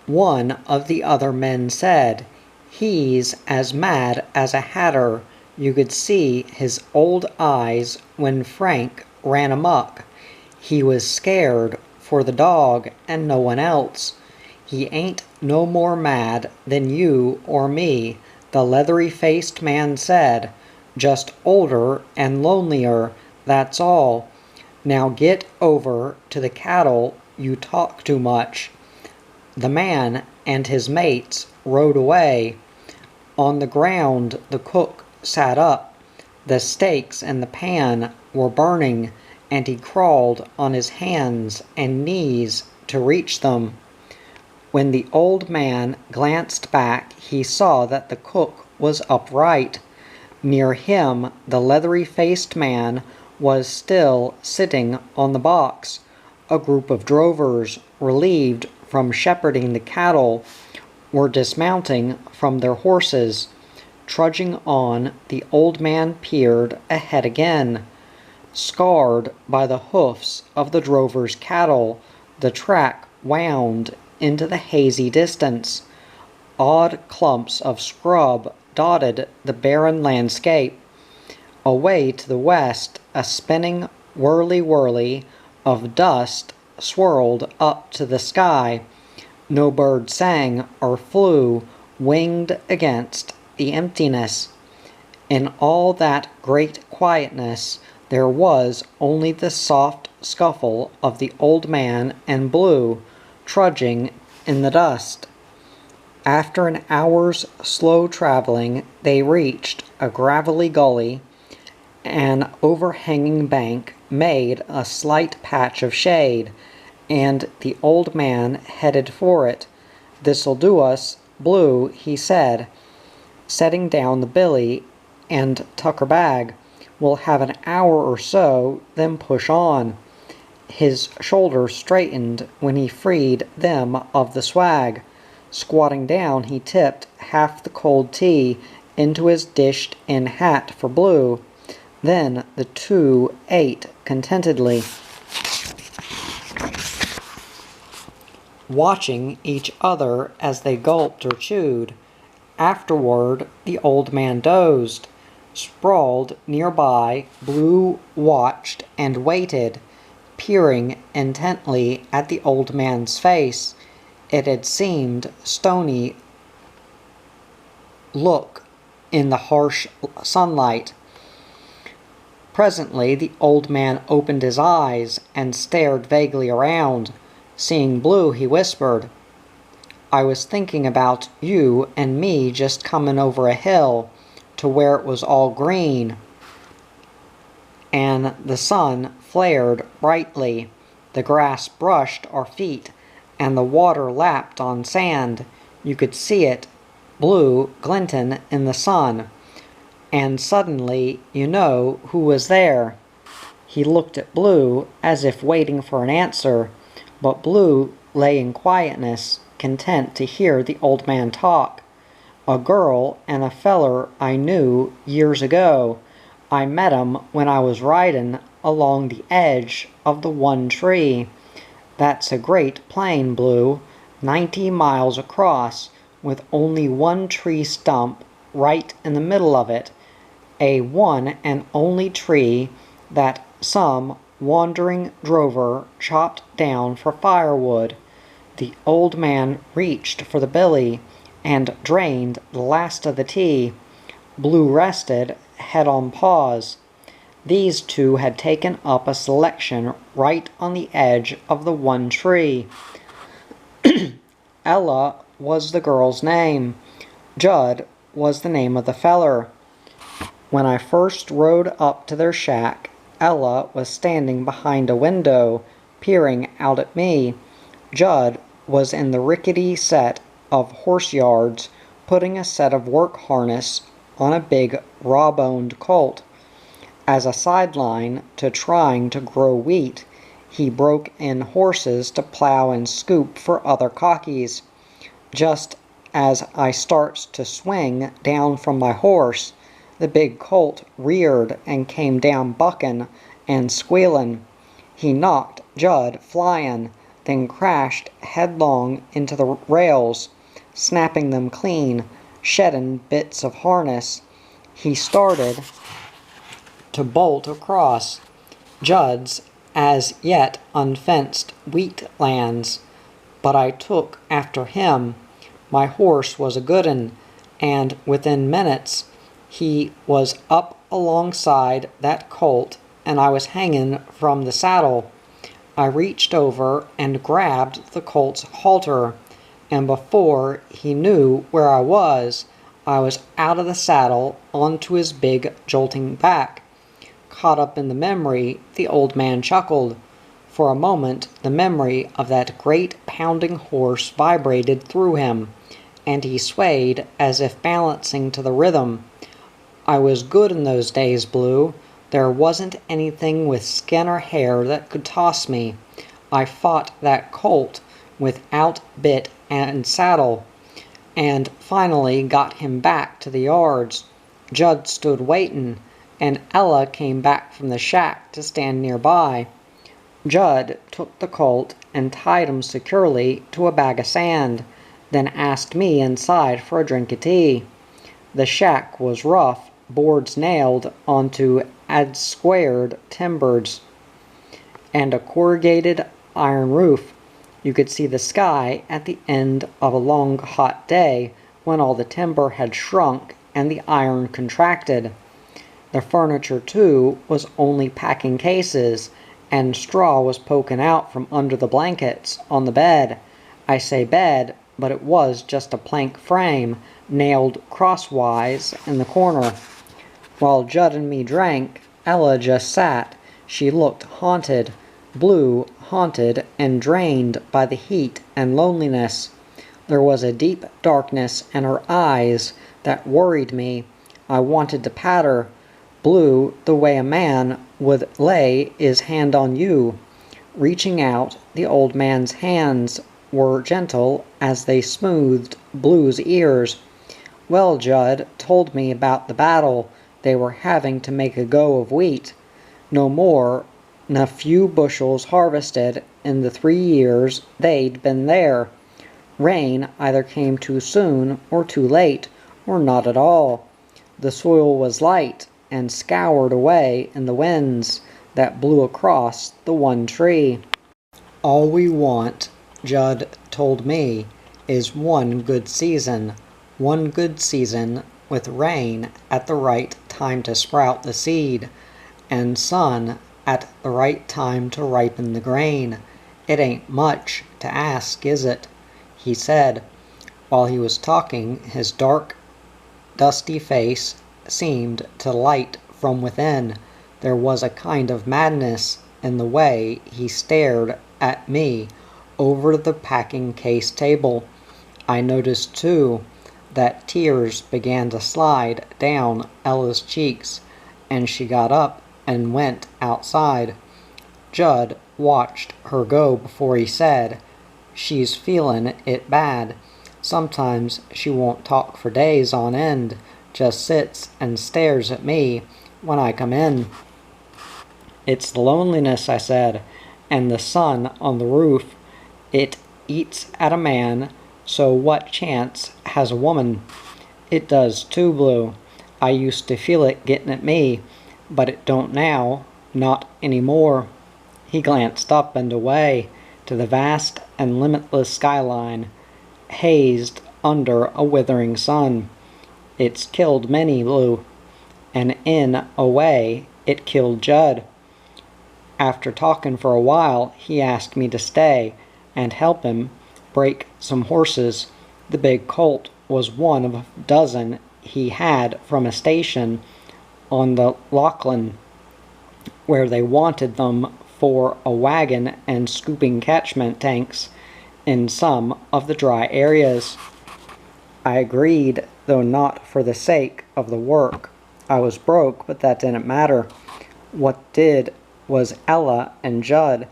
One of the other men said, "He's as mad as a hatter. You could see his old eyes when Frank ran amuck. He was scared for the dog and no one else. He ain't no more mad than you or me," the leathery-faced man said. "Just older and lonelier, that's all. Now get over to the cattle you talk too much." The man and his mates rode away. On the ground the cook sat up. The steaks in the pan were burning, and he crawled on his hands and knees to reach them. When the old man glanced back, he saw that the cook was upright. Near him the leathery-faced man was still sitting on the box. A group of drovers, relieved from shepherding the cattle, were dismounting from their horses. Trudging on, the old man peered ahead again. Scarred by the hoofs of the drovers' cattle, the track wound into the hazy distance. Odd clumps of scrub dotted the barren landscape. Away to the west, a spinning whirly-whirly of dust swirled up to the sky. No bird sang or flew winged against the emptiness. In all that great quietness, there was only the soft scuffle of the old man and Blue, trudging in the dust. After an hour's slow traveling, they reached a gravelly gully. An overhanging bank made a slight patch of shade, and the old man headed for it. "This'll do us, Blue," he said, setting down the billy and tucker bag. "We'll have an hour or so, then push on." His shoulders straightened when he freed them of the swag. Squatting down, he tipped half the cold tea into his dished-in hat for Blue. Then the two ate contentedly, watching each other as they gulped or chewed. Afterward, the old man dozed. Sprawled nearby, Blue watched and waited, peering intently at the old man's face. It had seemed stony look in the harsh sunlight. Presently the old man opened his eyes and stared vaguely around. Seeing Blue, he whispered, "I was thinking about you and me just comin' over a hill to where it was all green, and the sun flared brightly. The grass brushed our feet, and the water lapped on sand. You could see it, Blue, glintin' in the sun. And suddenly you know who was there." He looked at Blue as if waiting for an answer, but Blue lay in quietness, content to hear the old man talk. "A girl and a feller I knew years ago. I met 'em when I was ridin' along the edge of the one tree. That's a great plain, Blue, 90 miles across, with only one tree stump right in the middle of it. A one and only tree that some wandering drover chopped down for firewood." The old man reached for the billy and drained the last of the tea. Blue rested, head on paws. These two had taken up a selection right on the edge of the one tree. Ella was the girl's name. Judd was the name of the feller. When I first rode up to their shack, Ella was standing behind a window, peering out at me. Judd was in the rickety set of horse yards, putting a set of work harness on a big raw-boned colt. As a sideline to trying to grow wheat, he broke in horses to plow and scoop for other cockies. Just as I starts to swing down from my horse, the big colt reared and came down bucking and squealing. He knocked Judd flyin', then crashed headlong into the rails, snapping them clean, shedding bits of harness. He started to bolt across Judd's as yet unfenced wheat lands, but I took after him. My horse was a good 'un, and within minutes he was up alongside that colt, and I was hangin' from the saddle. I reached over and grabbed the colt's halter, and before he knew where I was out of the saddle onto his big jolting back. Caught up in the memory, the old man chuckled. For a moment the memory of that great pounding horse vibrated through him, and he swayed as if balancing to the rhythm. I was good in those days, Blue. There wasn't anything with skin or hair that could toss me. I fought that colt without bit and saddle, and finally got him back to the yards. Judd stood waitin', and Ella came back from the shack to stand nearby. Judd took the colt and tied him securely to a bag of sand, then asked me inside for a drink of tea. The shack was rough, boards nailed onto ad-squared timbers, and a corrugated iron roof. You could see the sky at the end of a long hot day when all the timber had shrunk and the iron contracted. The furniture, too, was only packing cases, and straw was poking out from under the blankets on the bed. I say bed, but it was just a plank frame nailed crosswise in the corner. While Judd and me drank, Ella just sat. She looked haunted, Blue, haunted and drained by the heat and loneliness. There was a deep darkness in her eyes that worried me. I wanted to pat her, Blue, the way a man would lay his hand on you. Reaching out, the old man's hands were gentle as they smoothed Blue's ears. Well, Judd told me about the battle. They were having to make a go of wheat. No more than a few bushels harvested in the 3 years they'd been there. Rain either came too soon or too late, or not at all. The soil was light and scoured away in the winds that blew across the one tree. All we want, Judd told me, is one good season with rain at the right time to sprout the seed, and sun at the right time to ripen the grain. It ain't much to ask, is it? He said. While he was talking, his dark, dusty face seemed to light from within. There was a kind of madness in the way he stared at me over the packing case table. I noticed, too, that tears began to slide down Ella's cheeks, and she got up and went outside. Judd watched her go before he said, "She's feelin' it bad. Sometimes she won't talk for days on end, just sits and stares at me when I come in." "It's the loneliness," I said, "and the sun on the roof. It eats at a man, so what chance has a woman?" "It does too, Blue. I used to feel it gettin' at me, but it don't now, not any more." He glanced up and away to the vast and limitless skyline, hazed under a withering sun. "It's killed many, Blue, and in a way it killed Judd." After talking for a while, he asked me to stay and help him break some horses. The big colt was one of a dozen he had from a station on the Lachlan, where they wanted them for a wagon and scooping catchment tanks in some of the dry areas. I agreed, though not for the sake of the work. I was broke, but that didn't matter. What did was Ella and Judd.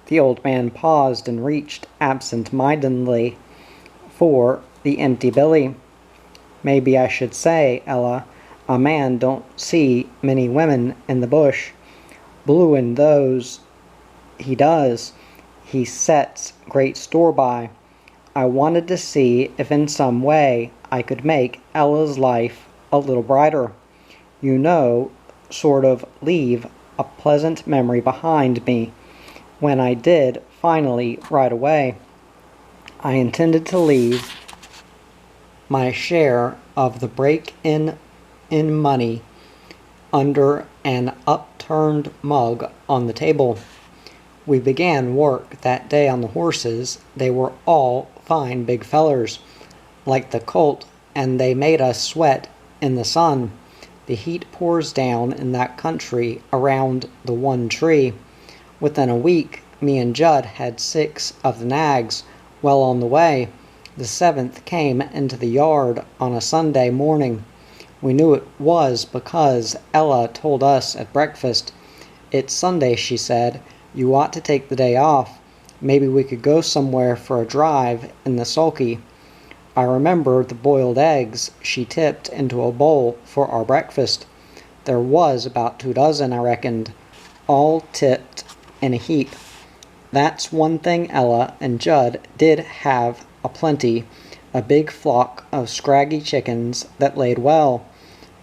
The old man paused and reached absent-mindedly for the empty billy. "Maybe I should say, Ella, a man don't see many women in the bush. Blue in those he does. He sets great store by. I wanted to see if in some way I could make Ella's life a little brighter. You know, sort of leave a pleasant memory behind me. When I did finally ride away, I intended to leave my share of the break-in money under an upturned mug on the table. We began work that day on the horses. They were all fine big fellers, like the colt, and they made us sweat in the sun. The heat pours down in that country around the one tree. Within a week, me and Judd had 6 of the nags well on the way. The 7th came into the yard on a Sunday morning. We knew it was because Ella told us at breakfast. "It's Sunday," she said. "You ought to take the day off. Maybe we could go somewhere for a drive in the sulky." I remember the boiled eggs she tipped into a bowl for our breakfast. There was about 2 dozen, I reckoned, all tipped in a heap. That's one thing Ella and Judd did have aplenty, a big flock of scraggy chickens that laid well.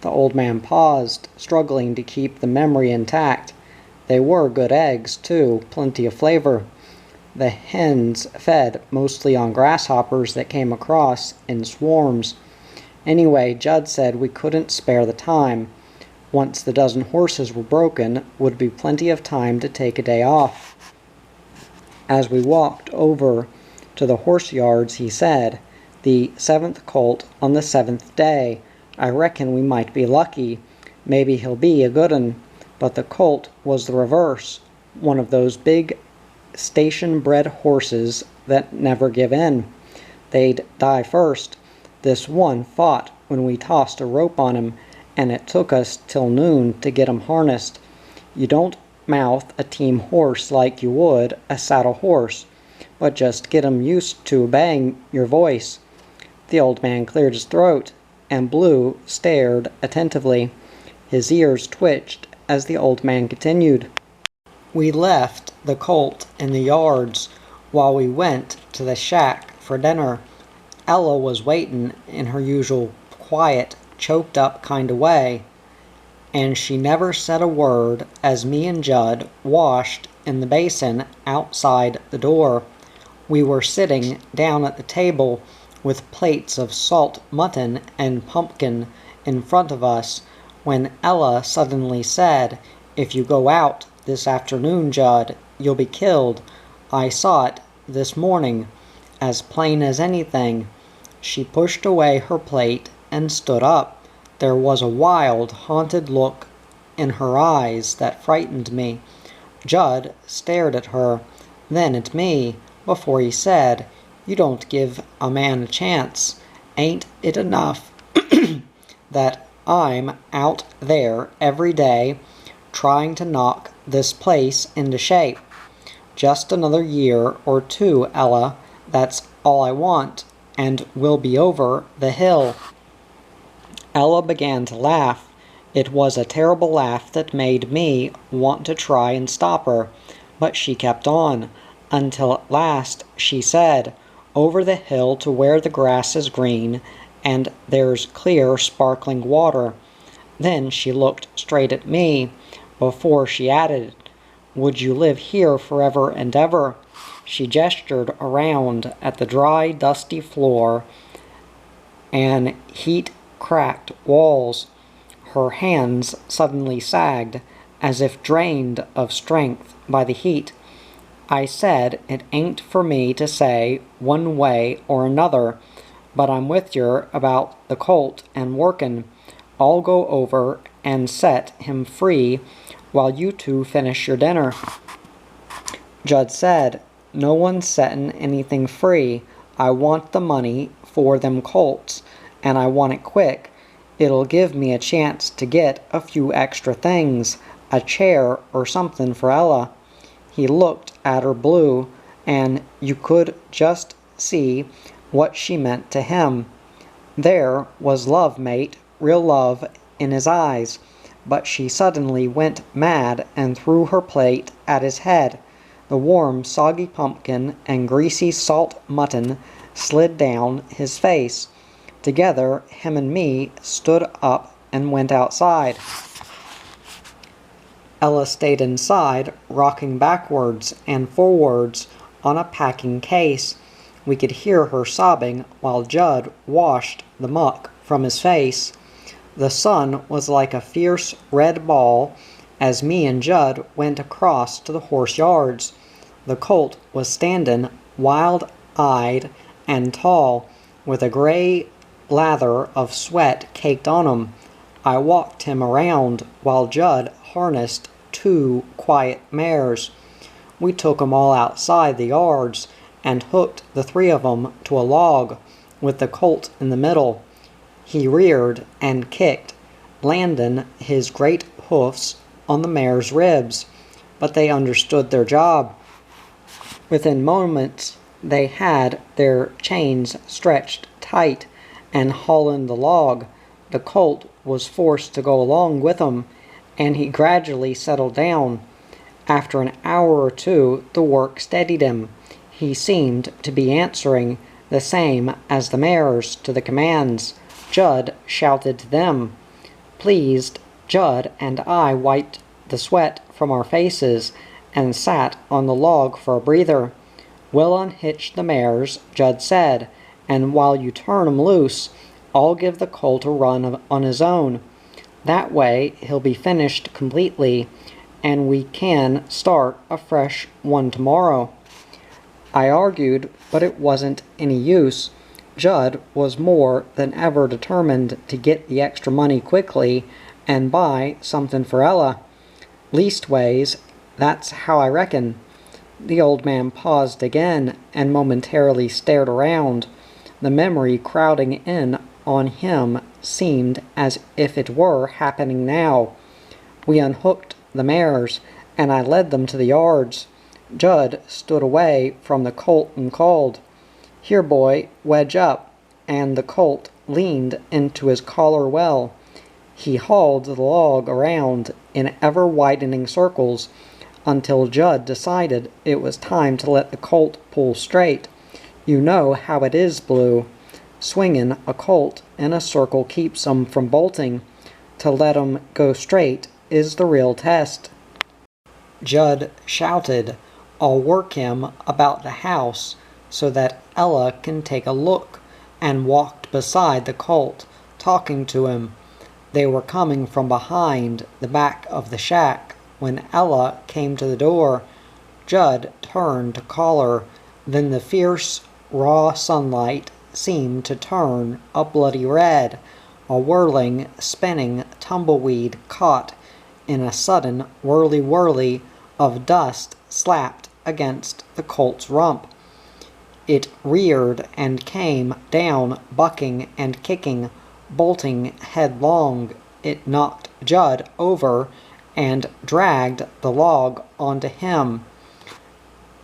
The old man paused, struggling to keep the memory intact. They were good eggs, too, plenty of flavor. The hens fed mostly on grasshoppers that came across in swarms. Anyway, Judd said we couldn't spare the time. Once the dozen horses were broken, would be plenty of time to take a day off. As we walked over to the horse yards, he said, "The 7th colt on the 7th day. I reckon we might be lucky. Maybe he'll be a good 'un." But the colt was the reverse, one of those big station-bred horses that never give in. They'd die first. This one fought when we tossed a rope on him, and it took us till noon to get him harnessed. You don't mouth a team horse like you would a saddle horse, but just get him used to obeying your voice. The old man cleared his throat, and Blue stared attentively. His ears twitched as the old man continued. We left the colt in the yards while we went to the shack for dinner. Ella was waitin' in her usual quiet, choked-up kind of way, and she never said a word as me and Judd washed in the basin outside the door. We were sitting down at the table with plates of salt mutton and pumpkin in front of us when Ella suddenly said, "If you go out this afternoon, Judd, you'll be killed. I saw it this morning, as plain as anything." She pushed away her plate and stood up. There was a wild, haunted look in her eyes that frightened me. Judd stared at her, then at me, before he said, "You don't give a man a chance. Ain't it enough that I'm out there every day trying to knock this place into shape? Just another year or 2, Ella, that's all I want, and we'll be over the hill." Ella began to laugh. It was a terrible laugh that made me want to try and stop her, but she kept on, until at last she said, "Over the hill to where the grass is green, and there's clear, sparkling water." Then she looked straight at me, before she added, "Would you live here forever and ever?" She gestured around at the dry, dusty floor and heat-cracked walls. Her hands suddenly sagged, as if drained of strength by the heat. I said it ain't for me to say one way or another, but I'm with yer about the colt and workin'. I'll go over and set him free while you two finish your dinner." Judd said, "No one's settin' anything free. I want the money for them colts, and I want it quick. It'll give me a chance to get a few extra things, a chair or something for Ella." He looked at her Blue, and you could just see what she meant to him. There was love, mate, real love in his eyes, but she suddenly went mad and threw her plate at his head. The warm, soggy pumpkin and greasy salt mutton slid down his face. Together, him and me stood up and went outside. Ella stayed inside, rocking backwards and forwards on a packing case. We could hear her sobbing while Judd washed the muck from his face. The sun was like a fierce red ball as me and Judd went across to the horse yards. The colt was standin' wild-eyed and tall, with a gray lather of sweat caked on him. I walked him around while Judd harnessed 2 quiet mares. We took 'em all outside the yards and hooked the 3 of 'em to a log, with the colt in the middle. He reared and kicked, landin' his great hoofs on the mares' ribs, but they understood their job. Within moments they had their chains stretched tight and haulin' the log. The colt was forced to go along with 'em, and he gradually settled down. After an hour or 2 the work steadied him. He seemed to be answering the same as the mares to the commands. Judd shouted to them. Pleased, Judd and I wiped the sweat from our faces and sat on the log for a breather. "We'll unhitch the mares," Judd said, "and while you turn 'em loose, I'll give the colt a run on his own. That way he'll be finished completely, and we can start a fresh one tomorrow." I argued, but it wasn't any use. Judd was more than ever determined to get the extra money quickly and buy something for Ella. "Leastways, that's how I reckon." The old man paused again and momentarily stared around. The memory crowding in on him seemed as if it were happening now. We unhooked the mares, and I led them to the yards. Judd stood away from the colt and called, "Here, boy, wedge up," and the colt leaned into his collar well. He hauled the log around in ever-widening circles until Judd decided it was time to let the colt pull straight. You know how it is, Blue. Swingin' a colt in a circle keeps 'em from bolting. To let 'em go straight is the real test. Judd shouted, "I'll work him about the house so that Ella can take a look," and walked beside the colt, talking to him. They were coming from behind the back of the shack when Ella came to the door. Judd turned to call her. Then the fierce, raw sunlight seemed to turn a bloody red. A whirling, spinning tumbleweed caught in a sudden whirly-whirly of dust slapped against the colt's rump. It reared and came down, bucking and kicking, bolting headlong. It knocked Judd over and dragged the log onto him.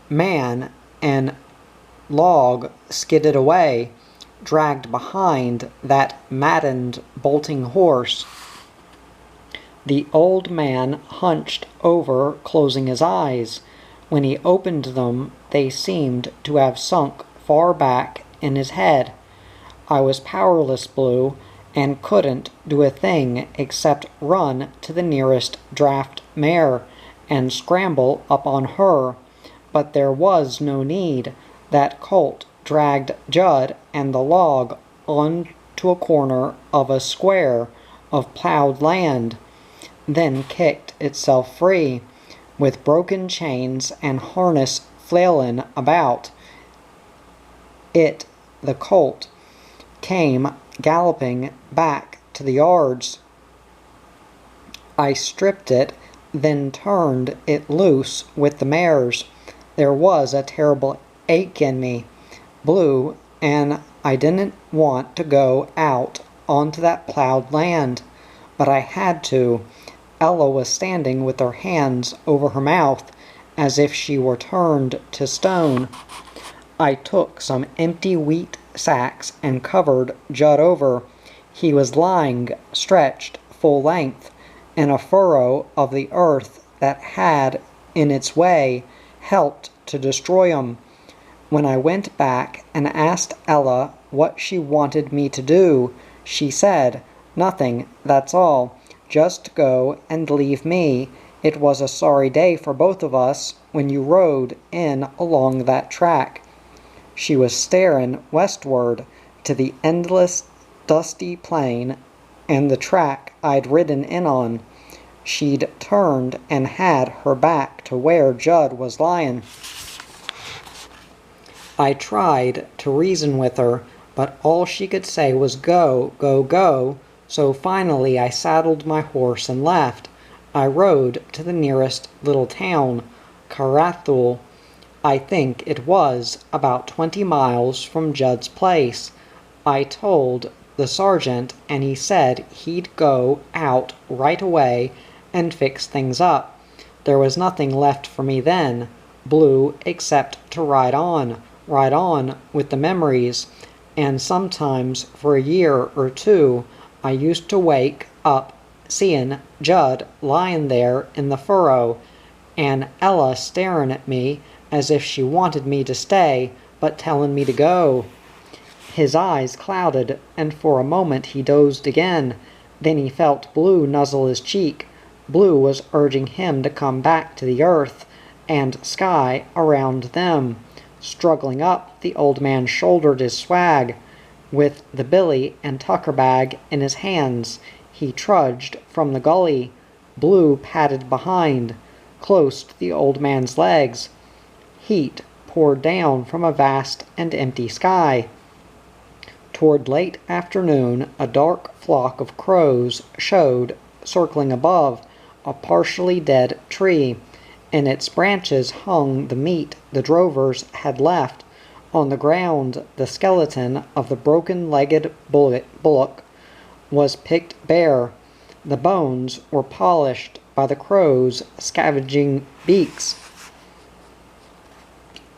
Man and log skidded away, dragged behind that maddened, bolting horse. The old man hunched over, closing his eyes. When he opened them, they seemed to have sunk far back in his head. I was powerless, Blue, and couldn't do a thing except run to the nearest draft mare and scramble up on her. But there was no need. That colt dragged Judd and the log on to a corner of a square of plowed land, then kicked itself free, with broken chains and harness flailin' about. It, the colt, came galloping back to the yards. I stripped it, then turned it loose with the mares. There was a terrible ache in me, Blue, and I didn't want to go out onto that plowed land, but I had to. Ella was standing with her hands over her mouth, as if she were turned to stone. I took some empty wheat sacks and covered Judd over. He was lying stretched full length in a furrow of the earth that had, in its way, helped to destroy him. When I went back and asked Ella what she wanted me to do, she said, "Nothing, that's all. Just go and leave me. It was a sorry day for both of us when you rode in along that track." She was staring westward to the endless, dusty plain and the track I'd ridden in on. She'd turned and had her back to where Judd was lying. I tried to reason with her, but all she could say was go, go, go, so finally I saddled my horse and left. I rode to the nearest little town, Carathul, I think it was, about 20 miles from Judd's place. I told the sergeant, and he said he'd go out right away and fix things up. There was nothing left for me then, Blue, except to ride on with the memories, and sometimes for a year or two I used to wake up seein' Judd lying there in the furrow, and Ella staring at me as if she wanted me to stay, but telling me to go. His eyes clouded, and for a moment he dozed again. Then he felt Blue nuzzle his cheek. Blue was urging him to come back to the earth and sky around them. Struggling up, the old man shouldered his swag. With the billy and tucker bag in his hands, he trudged from the gully. Blue padded behind, close to the old man's legs. Heat poured down from a vast and empty sky. Toward late afternoon, a dark flock of crows showed, circling above a partially dead tree. In its branches hung the meat the drovers had left. On the ground, the skeleton of the broken-legged bullock was picked bare. The bones were polished by the crows' scavenging beaks.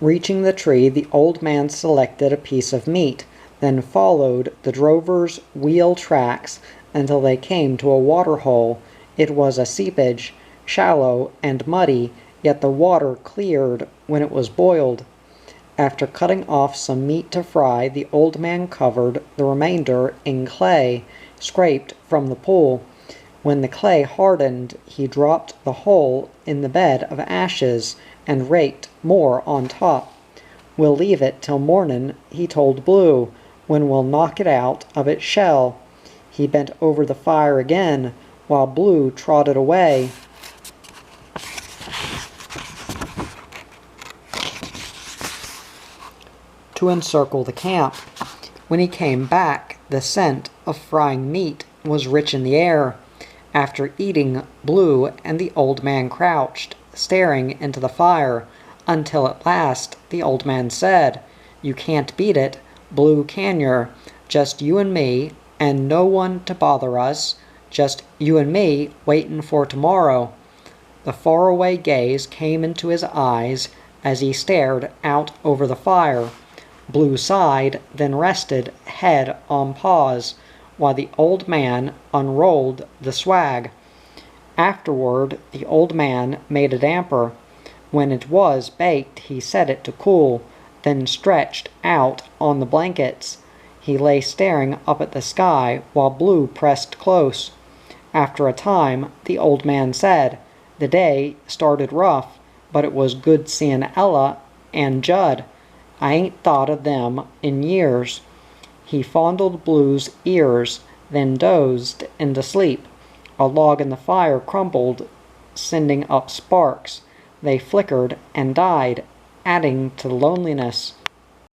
Reaching the tree, the old man selected a piece of meat, then followed the drovers' wheel tracks until they came to a water-hole. It was a seepage, shallow and muddy, yet the water cleared when it was boiled. After cutting off some meat to fry, the old man covered the remainder in clay, scraped from the pool. When the clay hardened, he dropped the whole in the bed of ashes and raked more on top. "We'll leave it till mornin'," he told Blue, "when we'll knock it out of its shell." He bent over the fire again, while Blue trotted away. To encircle the camp. When he came back, the scent of frying meat was rich in the air. After eating, Blue and the old man crouched, staring into the fire, until at last the old man said, "You can't beat it, Blue, can yer? Just you and me, and no one to bother us. Just you and me waitin' for tomorrow." The faraway gaze came into his eyes as he stared out over the fire. Blue sighed, then rested, head on paws, while the old man unrolled the swag. Afterward, the old man made a damper. When it was baked, he set it to cool, then stretched out on the blankets. He lay staring up at the sky while Blue pressed close. After a time, the old man said, "The day started rough, but it was good seeing Ella and Judd. I ain't thought of them in years." He fondled Blue's ears, then dozed into sleep. A log in the fire crumpled, sending up sparks. They flickered and died, adding to the loneliness.